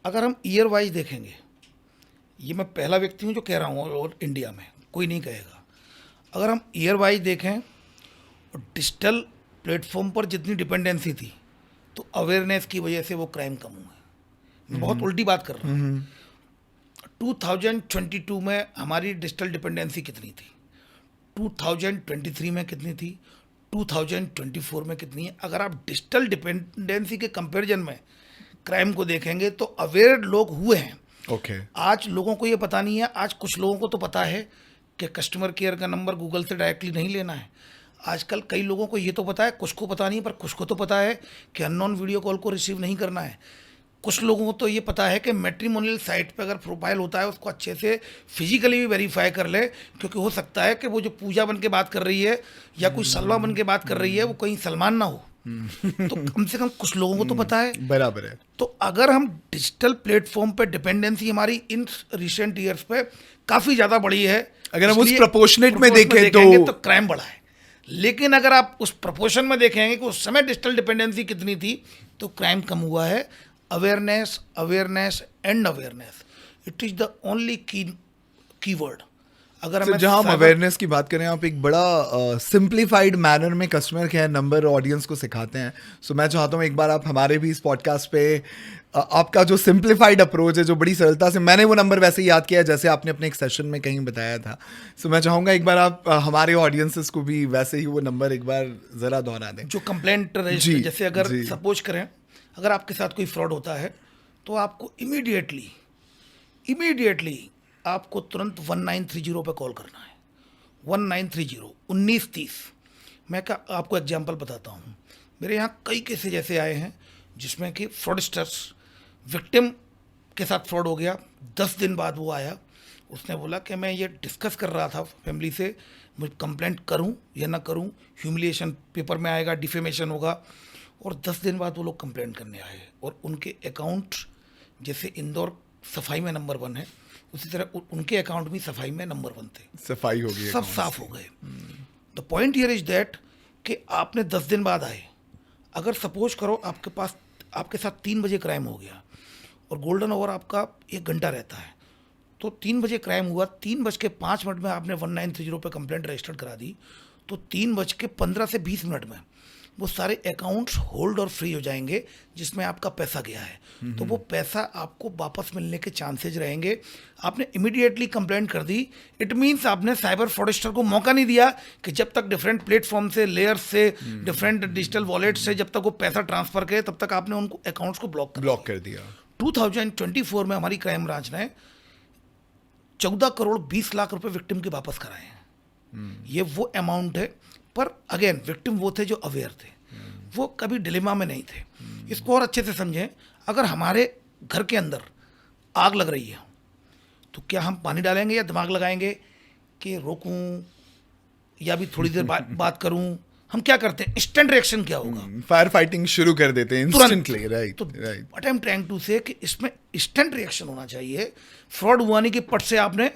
अगर हम ईयर वाइज देखेंगे, ये मैं पहला व्यक्ति हूँ जो कह रहा हूँ, और इंडिया में कोई नहीं कहेगा। अगर हम ईयर वाइज देखें, डिजिटल प्लेटफॉर्म पर जितनी डिपेंडेंसी थी, तो अवेयरनेस की वजह से वो क्राइम कम हुआ है। मैं बहुत उल्टी बात कर रहा हूँ। 2022 में हमारी डिजिटल डिपेंडेंसी कितनी थी, 2023 में कितनी थी, 2024 में कितनी है? अगर आप डिजिटल डिपेंडेंसी के कंपैरिजन में क्राइम को देखेंगे तो अवेयर लोग हुए हैं। ओके। आज लोगों को ये पता नहीं है। आज कुछ लोगों को तो पता है कि कस्टमर केयर का नंबर गूगल से डायरेक्टली नहीं लेना है। आजकल कई लोगों को ये तो पता है, कुछ को पता नहीं, पर कुछ को तो पता है कि अननोन वीडियो कॉल को रिसीव नहीं करना है। कुछ लोगों को तो ये पता है कि मैट्रिमोनियल साइट पे अगर प्रोफाइल होता है उसको अच्छे से फिजिकली भी वेरीफाई कर ले, क्योंकि हो सकता है कि वो जो पूजा बन के बात कर रही है या कोई सलमा बन के बात कर रही है वो कहीं सलमान ना हो। तो कम से कम कुछ लोगों को तो पता है। बराबर है। तो अगर हम डिजिटल प्लेटफॉर्म पे डिपेंडेंसी हमारी इन रिसेंट ईयर्स पे काफ़ी ज़्यादा बढ़ी है। अगर हम उस इसलिए प्रोपोर्शनेट में देखें तो क्राइम बढ़ा है। लेकिन अगर आप उस प्रोपोर्शन में देखेंगे कि उस समय डिजिटल डिपेंडेंसी कितनी थी, तो क्राइम कम हुआ है। Awareness, awareness and awareness, it is the only keyword. अगर तो जहां हम अवेयरनेस की बात करें, आप एक बड़ा सिंप्लीफाइड मैनर में कस्टमर केयर नंबर ऑडियंस को सिखाते हैं। सो मैं चाहता हूं एक बार आप हमारे भी इस पॉडकास्ट पे आपका जो सिंप्लीफाइड अप्रोच है, जो बड़ी सरलता से, मैंने वो नंबर वैसे ही याद किया जैसे आपने अपने एक सेशन में कहीं बताया था। सो मैं चाहूंगा एक बार आप हमारे ऑडियंसेस को भी वैसे ही वो नंबर एक बार जरा दोहरा दें। जो कंप्लेंट रजिस्टर, जैसे अगर सपोज करें अगर आपके साथ कोई फ्रॉड होता है तो आपको इमीडिएटली आपको तुरंत 1930 पे कॉल करना है। 1930 1930। मैं आपको एग्जांपल बताता हूँ। मेरे यहाँ कई केसेज ऐसे आए हैं जिसमें कि फ्रॉडस्टर्स, विक्टिम के साथ फ्रॉड हो गया, 10 दिन बाद वो आया, उसने बोला कि मैं ये डिस्कस कर रहा था फैमिली से, मैं कंप्लेंट करूं या ना करूं, ह्यूमिलिएशन पेपर में आएगा, डिफेमेशन होगा। और 10 दिन बाद वो लोग कंप्लेंट करने आए, और उनके अकाउंट, जैसे इंदौर सफाई में नंबर 1 है, उसी तरह उनके अकाउंट भी सफाई में नंबर 1 थे। सफाई हो गई, सब साफ हो गए। The point here is that कि आपने 10 दिन बाद आए, अगर सपोज करो आपके साथ 3 बजे क्राइम हो गया और गोल्डन आवर आपका 1 घंटा रहता है, तो 3 बजे क्राइम हुआ, 3:05 में आपने 1930 पे कंप्लेंट रजिस्टर करा दी, तो 3:15 से 20 मिनट में वो सारे अकाउंट्स होल्ड और फ्री हो जाएंगे जिसमें आपका पैसा गया है। तो वो पैसा आपको वापस मिलने के चांसेज रहेंगे। आपने इमीडिएटली कंप्लेंट कर दी, इट मीन्स आपने साइबर फ्रॉडस्टर को मौका नहीं दिया कि जब तक डिफरेंट प्लेटफॉर्म से, लेयर से, डिफरेंट डिजिटल वॉलेट से जब तक वो पैसा ट्रांसफर करे, तब तक आपने उनको अकाउंट्स को ब्लॉक कर दिया। 2024 में हमारी क्राइम ब्रांच ने 14 करोड़ 20 लाख रुपए विक्टिम के वापस कराए हैं। ये वो अमाउंट है, पर अगेन विक्टिम वो थे जो अवेयर थे, वो कभी डिलेमा में नहीं थे। इसको और अच्छे से समझें, अगर हमारे घर के अंदर आग लग रही है तो क्या हम पानी डालेंगे या दिमाग लगाएंगे कि रोकूं या भी थोड़ी देर बात करूं? हम क्या करते हैं, इंस्टेंट रिएक्शन क्या होगा? फायर फाइटिंग शुरू कर देते हैं इंस्टेंटली, राइट। तो what I am trying to say कि इसमें इंस्टेंट रिएक्शन होना चाहिए। फ्रॉड हुआ नहीं कि पट से आपने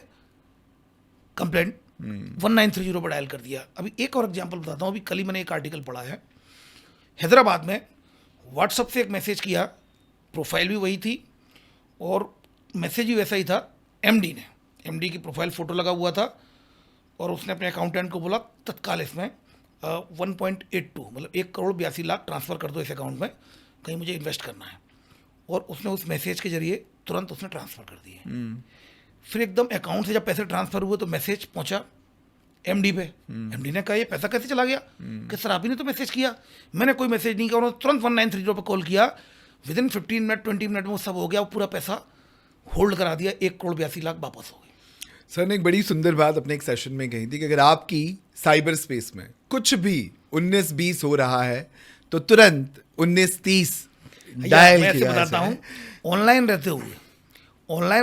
कंप्लेंट 1930 पर डायल कर दिया। अभी एक और एग्जांपल बताता हूँ। अभी कल ही मैंने एक आर्टिकल पढ़ा है, हैदराबाद में व्हाट्सएप से एक मैसेज किया, प्रोफाइल भी वही थी और मैसेज भी वैसा ही था। एमडी की प्रोफाइल फ़ोटो लगा हुआ था, और उसने अपने अकाउंटेंट को बोला तत्काल इसमें 1.82 मतलब 1 करोड़ 82 लाख ट्रांसफ़र कर दो इस अकाउंट में, कहीं मुझे इन्वेस्ट करना है। और उसने उस मैसेज के जरिए तुरंत उसने ट्रांसफ़र कर दिए। फिर एकदम अकाउंट से जब पैसे ट्रांसफ़र हुए तो मैसेज पहुंचा एमडी पे। एमडी ने कहा ये पैसा कैसे चला गया? कि सर आप ही ने तो मैसेज किया। मैंने कोई मैसेज नहीं किया। उन्होंने तुरंत 1930 पर कॉल किया, विद इन 15 मिनट 20 मिनट में वो सब हो गया, वो पूरा पैसा होल्ड करा दिया, 1 करोड़ 82 लाख वापस हो गए। सर ने एक बड़ी सुंदर बात अपने एक सेशन में कही थी कि अगर आपकी साइबर स्पेस में कुछ भी 19-20 हो रहा है तो तुरंत 19-30 डायल किया बताता हूँ। ऑनलाइन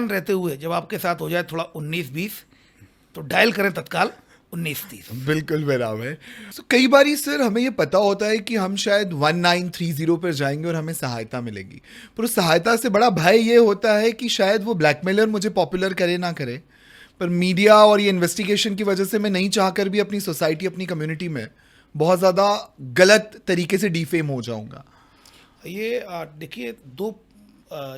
रहते हुए जब आपके साथ हो जाए थोड़ा 19-20 तो डायल करें तत्काल 1930। बिल्कुल बराबर। तो कई बार सर हमें ये पता होता है कि हम शायद 1930 पर जाएंगे और हमें सहायता मिलेगी, पर उस सहायता से बड़ा भय ये होता है कि शायद वो ब्लैकमेलर मुझे पॉपुलर करे ना करे, पर मीडिया और ये इन्वेस्टिगेशन की वजह से मैं नहीं चाहकर भी अपनी सोसाइटी, अपनी कम्युनिटी में बहुत ज़्यादा गलत तरीके से डिफेम हो जाऊंगा। ये देखिए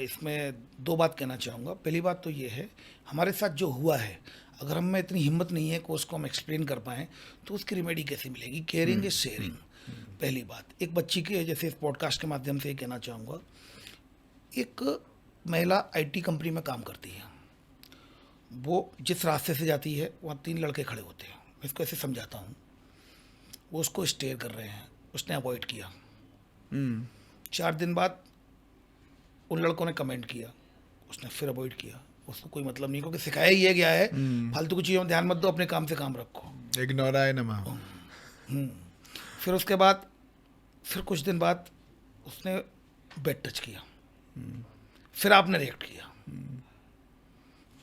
इसमें दो बात कहना चाहूँगा। पहली बात तो ये है, हमारे साथ जो हुआ है, अगर हम में इतनी हिम्मत नहीं है कि उसको हम एक्सप्लेन कर पाएँ तो उसकी रेमेडी कैसे मिलेगी? Caring is sharing. पहली बात। एक बच्ची के, जैसे इस पॉडकास्ट के माध्यम से ये कहना चाहूँगा, एक महिला आईटी कंपनी में काम करती है। वो जिस रास्ते से जाती है वहाँ 3 लड़के खड़े होते हैं। मैं इसको ऐसे समझाता हूँ। वो उसको स्टेयर कर रहे हैं, उसने अवॉइड किया। 4 दिन बाद उन लड़कों ने कमेंट किया, उसने फिर अवॉइड किया। उसको कोई मतलब नहीं, क्योंकि सिखाया ही ये गया है फालतू की चीज़ों में ध्यान मत दो, अपने काम से काम रखो। इग्नोराय नमः। फिर उसके बाद फिर कुछ दिन बाद उसने बेड टच किया, फिर आपने रिएक्ट किया।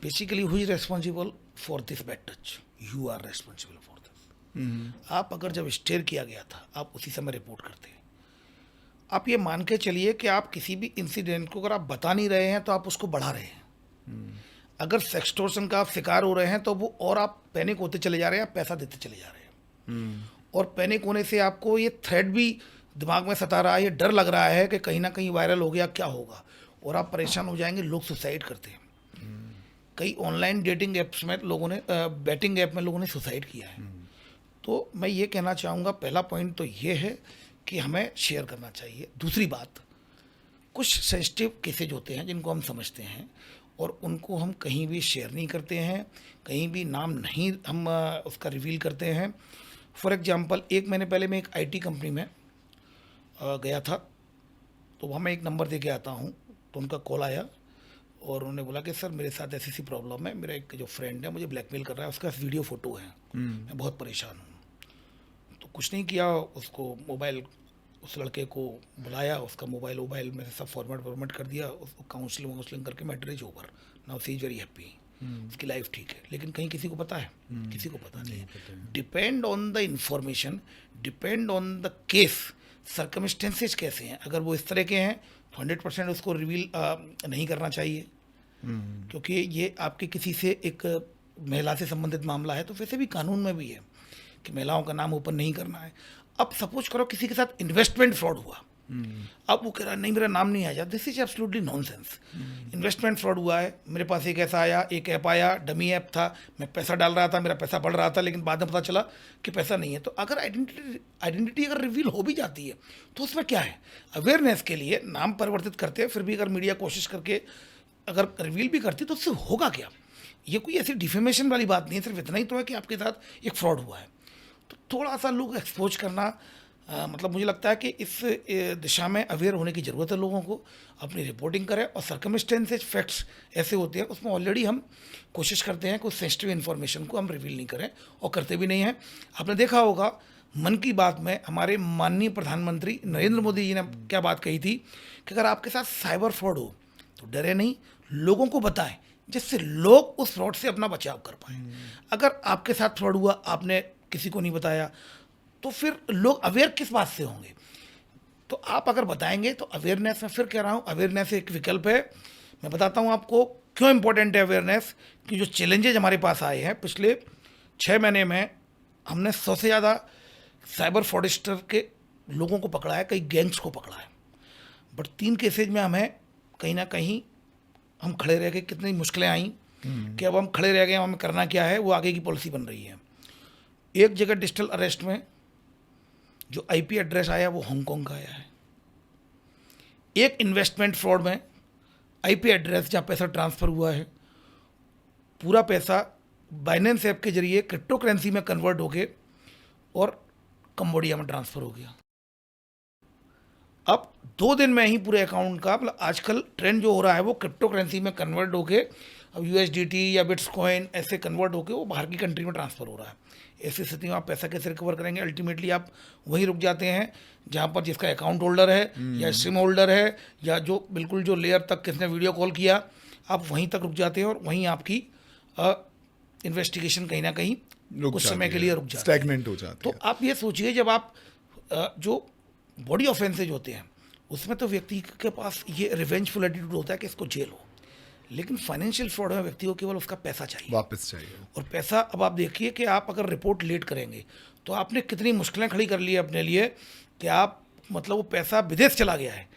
Basically who is responsible for this bad touch? You are responsible for this. आप अगर जब स्टेयर किया गया था, आप उसी समय रिपोर्ट करते हैं। आप ये मान के चलिए कि आप किसी भी इंसिडेंट को अगर आप बता नहीं रहे हैं तो आप उसको बढ़ा रहे हैं। अगर सेक्सटोर्शन का आप शिकार हो रहे हैं तो वो और आप पैनिक होते चले जा रहे हैं, आप पैसा देते चले जा रहे हैं। और पैनिक होने से आपको ये थ्रेट भी दिमाग में सता रहा है, ये डर लग रहा है कि कहीं ना कहीं वायरल हो गया, क्या होगा, और आप परेशान हो जाएंगे। लोग सुसाइड करते हैं। कई ऑनलाइन डेटिंग ऐप्स में लोगों ने, बैटिंग ऐप में लोगों ने सुसाइड किया है। तो मैं ये कहना चाहूँगा, पहला पॉइंट तो ये है कि हमें शेयर करना चाहिए। दूसरी बात, कुछ सेंसिटिव केसेज होते हैं जिनको हम समझते हैं और उनको हम कहीं भी शेयर नहीं करते हैं, कहीं भी नाम नहीं हम उसका रिवील करते हैं। फॉर एग्जांपल, 1 महीने पहले मैं एक आईटी कंपनी में गया था, तो वहाँ मैं एक नंबर दे के आता हूँ, तो उनका कॉल आया और उन्होंने बोला कि सर मेरे साथ ऐसी प्रॉब्लम है, मेरा एक जो फ्रेंड है मुझे ब्लैकमेल कर रहा है, उसका वीडियो फ़ोटो है, मैं बहुत परेशान हूँ। तो कुछ नहीं किया, उसको मोबाइल, उस लड़के को बुलाया, उसका मोबाइल में से सब फॉर्मेट कर दिया, उसको काउंसलिंग करके matter is over. Now see is very happy, उसकी लाइफ ठीक है। लेकिन कहीं किसी को पता है? किसी को पता नहीं। Depend on the information, depend on the case, circumstances कैसे हैं। अगर वो इस तरह के हैं तो 100% उसको रिवील नहीं करना चाहिए, क्योंकि ये आपके किसी से, एक महिला से संबंधित मामला है, तो वैसे भी कानून में भी है कि महिलाओं का नाम ओपन नहीं करना है। अब सपोज करो किसी के साथ इन्वेस्टमेंट फ्रॉड हुआ, अब वो कह रहा है नहीं मेरा नाम नहीं आया, this is absolutely nonsense. Investment fraud हुआ है, मेरे पास एक ऐसा आया, एक ऐप आया, डमी ऐप था, मैं पैसा डाल रहा था, मेरा पैसा बढ़ रहा था, लेकिन बाद में पता चला कि पैसा नहीं है। तो अगर आइडेंटिटी अगर रिवील हो भी जाती है तो उसमें क्या है? अवेयरनेस के लिए नाम परिवर्तित करते हैं, फिर भी अगर मीडिया कोशिश करके अगर रिवील भी करती तो उससे होगा क्या? ये कोई ऐसी डिफेमेशन वाली बात नहीं है, सिर्फ इतना ही तो है कि आपके साथ एक फ्रॉड हुआ है। तो थोड़ा सा लोग एक्सपोज करना, मतलब मुझे लगता है कि इस दिशा में अवेयर होने की ज़रूरत है लोगों को। अपनी रिपोर्टिंग करें, और सर्कमस्टेंसेज फैक्ट्स ऐसे होते हैं उसमें ऑलरेडी हम कोशिश करते हैं कि उस सेंसिटिव इन्फॉर्मेशन को हम रिवील नहीं करें, और करते भी नहीं हैं। आपने देखा होगा मन की बात में हमारे माननीय प्रधानमंत्री नरेंद्र मोदी जी ने क्या बात कही थी कि अगर आपके साथ साइबर फ्रॉड हो तो डरे नहीं, लोगों को बताएं, जिससे लोग उस फ्रॉड से अपना बचाव कर पाएँ। अगर आपके साथ फ्रॉड हुआ, आपने किसी को नहीं बताया, तो फिर लोग अवेयर किस बात से होंगे? तो आप अगर बताएंगे तो अवेयरनेस, में फिर कह रहा हूँ, अवेयरनेस एक विकल्प है। मैं बताता हूँ आपको क्यों इंपॉर्टेंट है अवेयरनेस। कि जो चैलेंजेज हमारे पास आए हैं पिछले 6 महीने में, हमने 100 से ज़्यादा साइबर फ्रॉडस्टर के लोगों को पकड़ा है, कई गैंग्स को पकड़ा है। बट 3 केसेज में हमें कहीं ना कहीं हम खड़े रह गए। कितनी मुश्किलें आई कि अब हम खड़े रह गए, हमें करना क्या है, वो आगे की पॉलिसी बन रही है। एक जगह डिजिटल अरेस्ट में जो आईपी एड्रेस आया वो हांगकांग का आया है। एक इन्वेस्टमेंट फ्रॉड में आईपी एड्रेस जहाँ पैसा ट्रांसफ़र हुआ है, पूरा पैसा बाइनेंस ऐप के जरिए क्रिप्टो करेंसी में कन्वर्ट होके और कंबोडिया में ट्रांसफ़र हो गया। अब 2 दिन में ही पूरे अकाउंट का, मतलब आजकल ट्रेंड जो हो रहा है वो क्रिप्टो करेंसी में कन्वर्ट होके, अब यूएसडीटी या बिट्सकॉइन ऐसे कन्वर्ट होके वो बाहर की कंट्री में ट्रांसफ़र हो रहा है। ऐसी स्थिति में आप पैसा कैसे रिकवर करेंगे? अल्टीमेटली आप वहीं रुक जाते हैं जहाँ पर जिसका अकाउंट होल्डर है या सिम होल्डर है, या जो बिल्कुल जो लेयर तक किसने वीडियो कॉल किया, आप वहीं तक रुक जाते हैं और वहीं आपकी इन्वेस्टिगेशन कहीं ना कहीं कुछ समय के लिए रुक जाती है, स्टैग्नेंट हो जाती तो है। आप ये सोचिए जब आप जो बॉडी ऑफेंसेज होते हैं उसमें तो व्यक्ति के पास ये रिवेंजफुल एटीट्यूड होता है कि इसको जेल हो, लेकिन फाइनेंशियल फ्रॉड में व्यक्ति को केवल उसका पैसा चाहिए वापस चाहिए। और पैसा, अब आप देखिए कि आप अगर रिपोर्ट लेट करेंगे तो आपने कितनी मुश्किलें खड़ी कर ली है अपने लिए कि आप मतलब वो पैसा विदेश चला गया है,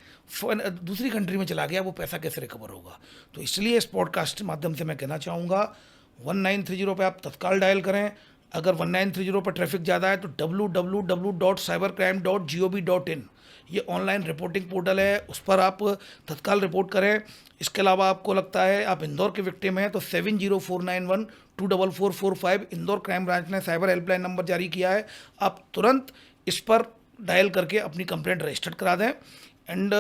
दूसरी कंट्री में चला गया, वो पैसा कैसे रिकवर होगा। तो इसलिए इस पॉडकास्ट के माध्यम से मैं कहना चाहूँगा 1930 पे आप तत्काल डायल करें। अगर 1930 पर ट्रैफिक ज़्यादा है तो www.cybercrime.gov.in ये ऑनलाइन रिपोर्टिंग पोर्टल है, उस पर आप तत्काल रिपोर्ट करें। इसके अलावा आपको लगता है आप इंदौर के विक्टिम हैं तो 7049124445 इंदौर क्राइम ब्रांच ने साइबर हेल्पलाइन नंबर जारी किया है, आप तुरंत इस पर डायल करके अपनी कंप्लेंट रजिस्टर्ड करा दें। And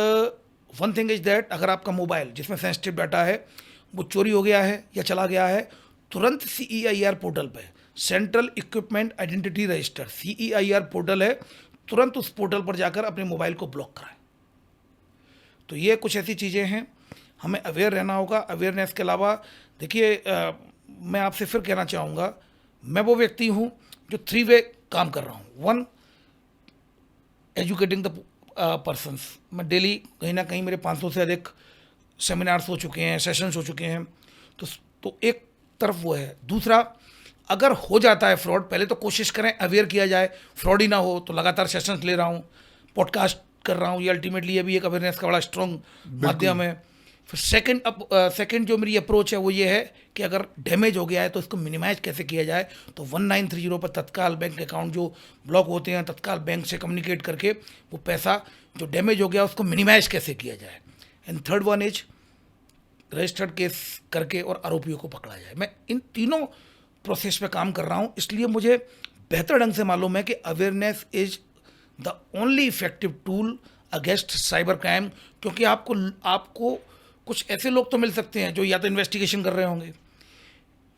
one thing is that, अगर आपका मोबाइल जिसमें सेंसिटिव डाटा है वो चोरी हो गया है या चला गया है, तुरंत CEIR पोर्टल पे central equipment identity register CEIR portal है, तुरंत उस पोर्टल पर जाकर अपने मोबाइल को ब्लॉक कराएं। तो ये कुछ ऐसी चीज़ें हैं, हमें अवेयर रहना होगा। अवेयरनेस के अलावा देखिए मैं आपसे फिर कहना चाहूँगा, मैं वो व्यक्ति हूँ जो 3 वे काम कर रहा हूँ। 1, एजुकेटिंग द पर्सनस, मैं डेली कहीं ना कहीं मेरे 500 से अधिक सेमिनार्स हो चुके हैं, सेशंस हो चुके हैं, तो एक तरफ वो है। दूसरा, अगर हो जाता है फ्रॉड, पहले तो कोशिश करें अवेयर किया जाए, फ्रॉड ही ना हो, तो लगातार सेशंस ले रहा हूँ, पॉडकास्ट कर रहा हूँ, ये अल्टीमेटली ये भी एक अवेयरनेस का बड़ा स्ट्रॉन्ग माध्यम है। फिर सेकंड जो मेरी अप्रोच है वो ये है कि अगर डैमेज हो गया है तो इसको मिनिमाइज कैसे किया जाए, तो 1930 पर तत्काल बैंक अकाउंट जो ब्लॉक होते हैं, तत्काल बैंक से कम्युनिकेट करके वो पैसा जो डैमेज हो गया उसको मिनिमाइज कैसे किया जाए। And third one is registered case करके और आरोपियों को पकड़ा जाए। मैं इन तीनों प्रोसेस पे काम कर रहा हूँ, इसलिए मुझे बेहतर ढंग से मालूम है कि awareness is the only effective tool against cyber crime. क्योंकि आपको कुछ ऐसे लोग तो मिल सकते हैं जो या तो इन्वेस्टिगेशन कर रहे होंगे,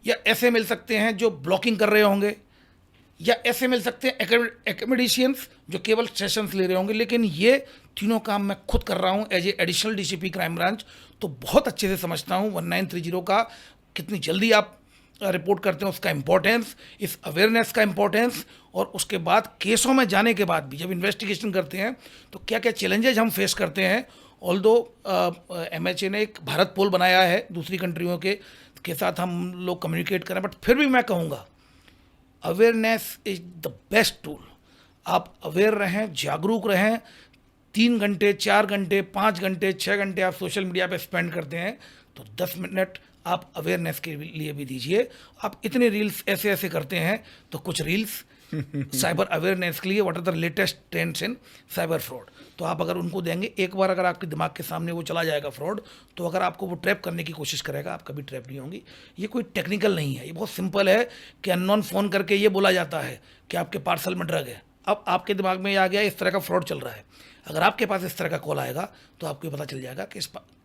या ऐसे मिल सकते हैं जो ब्लॉकिंग कर रहे होंगे, या ऐसे मिल सकते हैं एकेडमिशियंस जो केवल सेशंस ले रहे होंगे, लेकिन ये तीनों काम मैं खुद कर रहा हूँ as a additional DCP crime branch. तो बहुत अच्छे से समझता हूँ 1930 का कितनी जल्दी आप रिपोर्ट करते हैं, उसका इम्पोर्टेंस, इस अवेयरनेस का इम्पोर्टेंस, और उसके बाद केसों में जाने के बाद भी जब इन्वेस्टिगेशन करते हैं तो क्या क्या चैलेंजेज हम फेस करते हैं। ऑल्दो MHA ने एक भारत पोल बनाया है, दूसरी कंट्रियों के साथ हम लोग कम्युनिकेट करें, बट फिर भी मैं कहूँगा awareness is the best tool. आप अवेयर रहें, जागरूक रहें। 3 घंटे, 4 घंटे, 5 घंटे, 6 घंटे आप सोशल मीडिया पे स्पेंड करते हैं, तो 10 मिनट आप अवेयरनेस के लिए भी दीजिए। आप इतने रील्स ऐसे ऐसे करते हैं, तो कुछ रील्स साइबर अवेयरनेस के लिए, what are the latest trends in cyber fraud, तो आप अगर उनको देंगे, एक बार अगर आपके दिमाग के सामने वो चला जाएगा फ्रॉड, तो अगर आपको वो ट्रैप करने की कोशिश करेगा, आप कभी ट्रैप नहीं होंगी। ये कोई टेक्निकल नहीं है, ये बहुत सिंपल है कि अननोन फ़ोन करके ये बोला जाता है कि आपके पार्सल में ड्रग है। अब आपके दिमाग में ये आ गया इस तरह का फ्रॉड चल रहा है, अगर आपके पास इस तरह का कॉल आएगा तो आपको पता चल जाएगा कि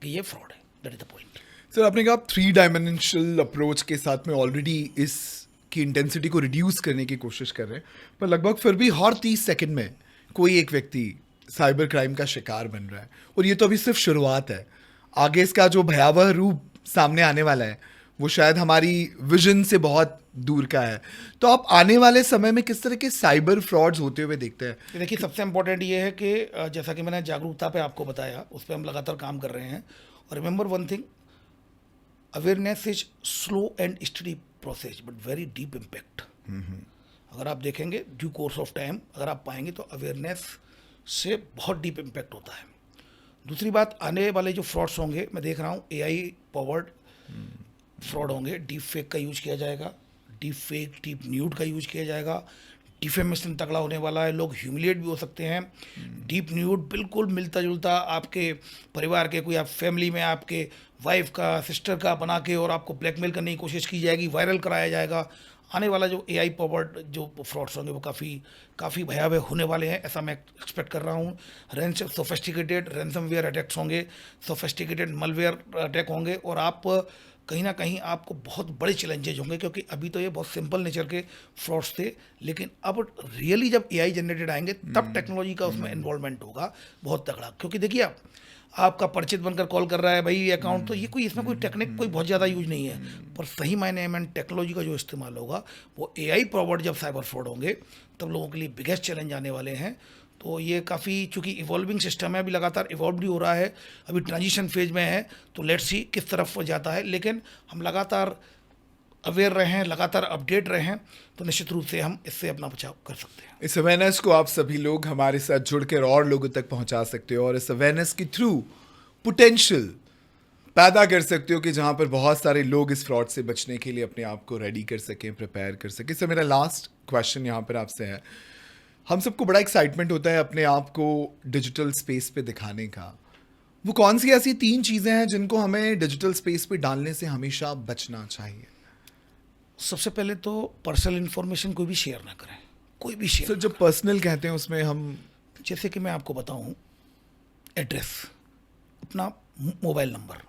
ये फ्रॉड है। That is the point. Sir, आपने कहा आप 3 डायमेंशनल अप्रोच के साथ में ऑलरेडी इसकी इंटेंसिटी को रिड्यूस करने की कोशिश कर रहे हैं, पर लगभग फिर भी हर 30 सेकंड में कोई एक व्यक्ति साइबर क्राइम का शिकार बन रहा है, और ये तो अभी सिर्फ शुरुआत है। आगे इसका जो भयावह रूप सामने आने वाला है वो शायद हमारी विजन से बहुत दूर का है। तो आप आने वाले समय में किस तरह के साइबर फ्रॉड्स होते हुए देखते हैं? देखिए, सबसे इम्पोर्टेंट ये है कि जैसा कि मैंने जागरूकता पे आपको बताया, उस पर हम लगातार काम कर रहे हैं। और remember one thing, awareness is slow and study process but very deep impact. अगर आप देखेंगे ड्यू कोर्स ऑफ टाइम, अगर आप पाएंगे तो अवेयरनेस से बहुत डीप इम्पैक्ट होता है। दूसरी बात, आने वाले जो फ्रॉड्स होंगे, मैं देख रहा हूँ AI पावर्ड फ्रॉड होंगे। डीप फेक का यूज किया जाएगा, डीप फेक, डीप न्यूड का यूज किया जाएगा, डिफेमेशन तगड़ा होने वाला है, लोग ह्यूमिलिएट भी हो सकते हैं। डीप न्यूड बिल्कुल मिलता जुलता आपके परिवार के कोई, आप फैमिली में आपके वाइफ का, सिस्टर का बना के और आपको ब्लैकमेल करने की कोशिश की जाएगी, वायरल कराया जाएगा। आने वाला जो AI पावर्ड जो फ्रॉड्स होंगे वो काफ़ी भयावह होने वाले हैं, ऐसा मैं एक्सपेक्ट कर रहा हूँ। सोफिस्टिकेटेड रैंसमवेयर अटैक्स होंगे, सोफिस्टिकेटेड मलवेयर अटैक होंगे, और आप कहीं ना कहीं आपको बहुत बड़े चैलेंजेज होंगे, क्योंकि अभी तो ये बहुत सिंपल नेचर के फ्रॉड्स थे, लेकिन अब रियली जब एआई जनरेटेड आएंगे तब टेक्नोलॉजी का उसमें इन्वॉल्वमेंट होगा बहुत तगड़ा। क्योंकि देखिए आप, आपका परिचित बनकर कॉल कर रहा है भाई ये अकाउंट, तो ये कोई इसमें कोई टेक्निक कोई बहुत ज़्यादा यूज नहीं है, पर सही मायने में टेक्नोलॉजी का जो इस्तेमाल होगा वो एआई प्रॉवर्ड जब साइबर फ्रॉड होंगे तब लोगों के लिए बिगेस्ट चैलेंज आने वाले हैं। तो ये काफ़ी, चूंकि इवॉल्विंग सिस्टम है, अभी लगातार इवॉल्व भी हो रहा है, अभी ट्रांजिशन फेज में है, तो लेट्स सी किस तरफ वो जाता है, लेकिन हम लगातार अवेयर रहें, लगातार अपडेट रहें, तो निश्चित रूप से हम इससे अपना बचाव कर सकते हैं। इस अवेयरनेस को आप सभी लोग हमारे साथ जुड़कर और लोगों तक पहुंचा सकते हो और इस अवेयरनेस के थ्रू पोटेंशियल पैदा कर सकते हो कि जहां पर बहुत सारे लोग इस फ्रॉड से बचने के लिए अपने आप को रेडी कर सकें, प्रिपेयर कर सकें। सर मेरा लास्ट क्वेश्चन यहाँ पर आपसे है, हम सबको बड़ा एक्साइटमेंट होता है अपने आप को डिजिटल स्पेस पे दिखाने का, वो कौन सी ऐसी 3 चीज़ें हैं जिनको हमें डिजिटल स्पेस पे डालने से हमेशा बचना चाहिए? सबसे पहले तो पर्सनल इन्फॉर्मेशन कोई भी शेयर ना करें, कोई भी शेयर। सर जब पर्सनल कहते हैं उसमें हम, जैसे कि मैं आपको बताऊं, एड्रेस, अपना मोबाइल नंबर।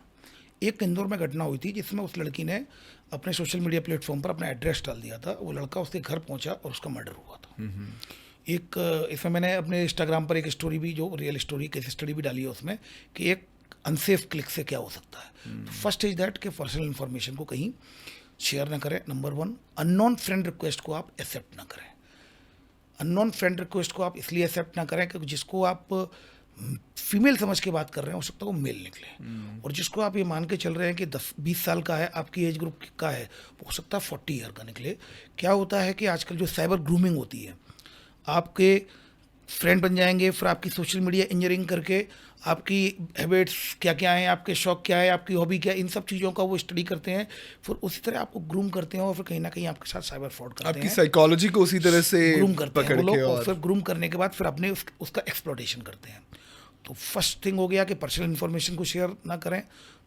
एक इंदौर में घटना हुई थी जिसमें उस लड़की ने अपने सोशल मीडिया प्लेटफॉर्म पर अपना एड्रेस डाल दिया था, वो लड़का उसके घर पहुंचा और उसका मर्डर हुआ था। एक इसमें मैंने अपने इंस्टाग्राम पर एक स्टोरी भी, जो रियल स्टोरी केस स्टडी भी डाली है उसमें, कि एक अनसेफ क्लिक से क्या हो सकता है। तो फर्स्ट इज दैट कि पर्सनल इन्फॉर्मेशन को कहीं शेयर ना करें। नंबर 1, अननोन फ्रेंड रिक्वेस्ट को आप एक्सेप्ट ना करें। अननोन फ्रेंड रिक्वेस्ट को आप इसलिए एक्सेप्ट ना करें क्योंकि जिसको आप फीमेल समझ के बात कर रहे हैं हो सकता है वो मेल निकले, और जिसको आप ये मान के चल रहे हैं कि 10-20 साल का है, आपकी एज ग्रुप का है, वो हो सकता है 40 ईयर का निकले। क्या होता है कि आजकल जो साइबर ग्रूमिंग होती है, आपके फ्रेंड बन जाएंगे, फिर आपकी सोशल मीडिया इंजीनियरिंग करके आपकी हैबिट्स क्या क्या हैं, आपके शौक क्या है, आपकी हॉबी क्या है, इन सब चीज़ों का वो स्टडी करते हैं, फिर उसी तरह आपको ग्रूम करते हैं और फिर कहीं ना कहीं आपके साथ साइबर फ्रॉड करते आपकी हैं, साइकोलॉजी को उसी तरह से ग्रूम करते हैं पकड़ वो लोग, के और फिर ग्रूम करने के बाद फिर अपने उसका एक्सप्लॉयटेशन करते हैं। तो फर्स्ट थिंग हो गया कि पर्सनल इन्फॉर्मेशन को शेयर ना करें।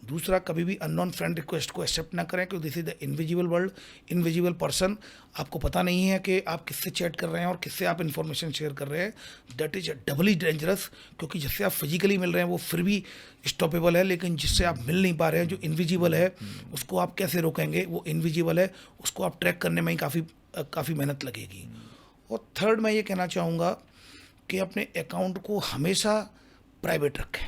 दूसरा, कभी भी अननोन फ्रेंड रिक्वेस्ट को एक्सेप्ट ना करें, क्योंकि this is the invisible world, invisible person. आपको पता नहीं है कि आप किससे चैट कर रहे हैं और किससे आप इन्फॉर्मेशन शेयर कर रहे हैं। दैट इज डबली डेंजरस, क्योंकि जिससे आप फिजिकली मिल रहे हैं वो फिर भी स्टॉपेबल है, लेकिन जिससे आप मिल नहीं पा रहे हैं, जो इनविजिबल है, उसको आप कैसे रोकेंगे? वो इनविजिबल है, उसको आप ट्रैक करने में ही काफ़ी मेहनत लगेगी। और थर्ड, मैं ये कहना चाहूँगा कि अपने अकाउंट को हमेशा प्राइवेट रखें।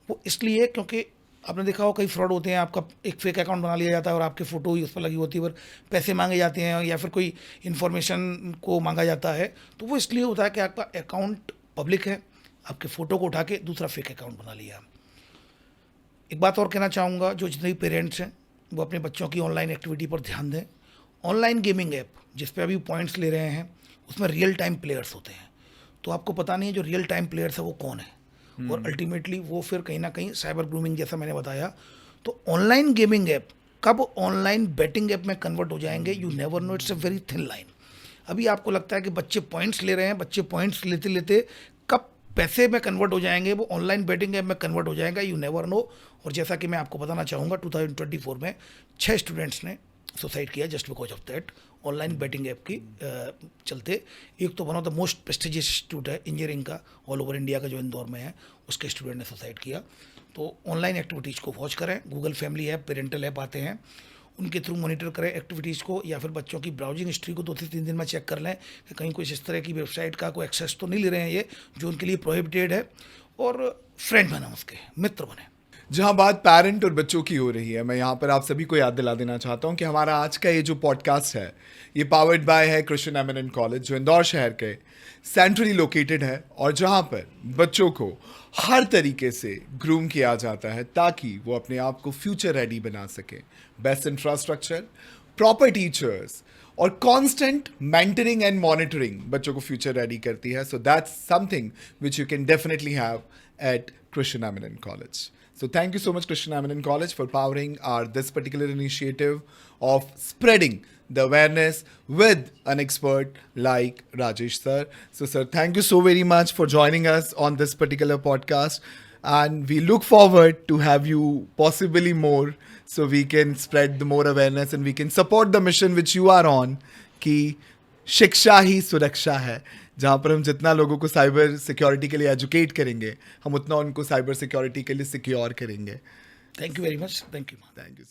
वो इसलिए क्योंकि आपने देखा हो कई फ्रॉड होते हैं, आपका एक फेक अकाउंट बना लिया जाता है और आपकी फ़ोटो ही उस पर लगी होती है, पर पैसे मांगे जाते हैं या फिर कोई इन्फॉर्मेशन को मांगा जाता है। तो वो इसलिए होता है कि आपका अकाउंट पब्लिक है, आपके फ़ोटो को उठा के दूसरा फेक अकाउंट बना लिया। एक बात और कहना चाहूँगा, जो जितने भी पेरेंट्स हैं वो अपने बच्चों की ऑनलाइन एक्टिविटी पर ध्यान दें। ऑनलाइन गेमिंग ऐप जिस पे अभी पॉइंट्स ले रहे हैं, उसमें रियल टाइम प्लेयर्स होते हैं, तो आपको पता नहीं है जो रियल टाइम प्लेयर्स है वो कौन है, और अल्टीमेटली वो फिर कहीं ना कहीं साइबर ग्रूमिंग, जैसा मैंने बताया। तो ऑनलाइन गेमिंग ऐप कब ऑनलाइन बेटिंग ऐप में कन्वर्ट हो जाएंगे, you never know, it's a very thin line. अभी आपको लगता है कि बच्चे पॉइंट्स ले रहे हैं, बच्चे पॉइंट्स लेते लेते कब पैसे में कन्वर्ट हो जाएंगे, वो ऑनलाइन बेटिंग ऐप में कन्वर्ट हो जाएगा, यू नेवर नो। और जैसा कि मैं आपको बताना चाहूँगा, 2024 में 6 स्टूडेंट्स ने सुसाइड किया just because of that, online betting app की चलते। एक तो one of the most prestigious institute है इंजीनियरिंग का ऑल ओवर इंडिया का, जो इंदौर में है, उसके स्टूडेंट ने सुसाइड किया। तो ऑनलाइन एक्टिविटीज़ को वॉच करें, Google family app, parental app आते हैं, उनके थ्रू मॉनिटर करें एक्टिविटीज़ को, या फिर बच्चों की ब्राउजिंग हिस्ट्री को 2 से 3 दिन में चेक कर लें कि कहीं कोई इस तरह की वेबसाइट का कोई एक्सेस तो नहीं ले रहे हैं ये, जो उनके लिए प्रोहिबिटेड है। और फ्रेंड बने, उसके मित्र बने। जहां बात पेरेंट और बच्चों की हो रही है, मैं यहाँ पर आप सभी को याद दिला देना चाहता हूँ कि हमारा आज का ये जो पॉडकास्ट है, ये पावर्ड बाय है कृष्ण एमिनेंट कॉलेज, जो इंदौर शहर के सेंट्रली लोकेटेड है, और जहाँ पर बच्चों को हर तरीके से ग्रूम किया जाता है ताकि वो अपने आप को फ्यूचर रेडी बना सके। बेस्ट इंफ्रास्ट्रक्चर, प्रॉपर टीचर्स और कांस्टेंट मेंटरिंग एंड मॉनिटरिंग बच्चों को फ्यूचर रेडी करती है। So that's something which you can definitely have at Krishna eminent college. So thank you so much, Krishna Eminent College, for powering our this particular initiative of spreading the awareness with an expert like Rajesh sir. So sir, thank you so very much for joining us on this particular podcast, and we look forward to have you possibly more, so we can spread the more awareness and we can support the mission which you are on, कि शिक्षा ही सुरक्षा है, जहाँ पर हम जितना लोगों को साइबर सिक्योरिटी के लिए एजुकेट करेंगे, हम उतना उनको साइबर सिक्योरिटी के लिए सिक्योर करेंगे. Thank you very much. Thank you. Thank you.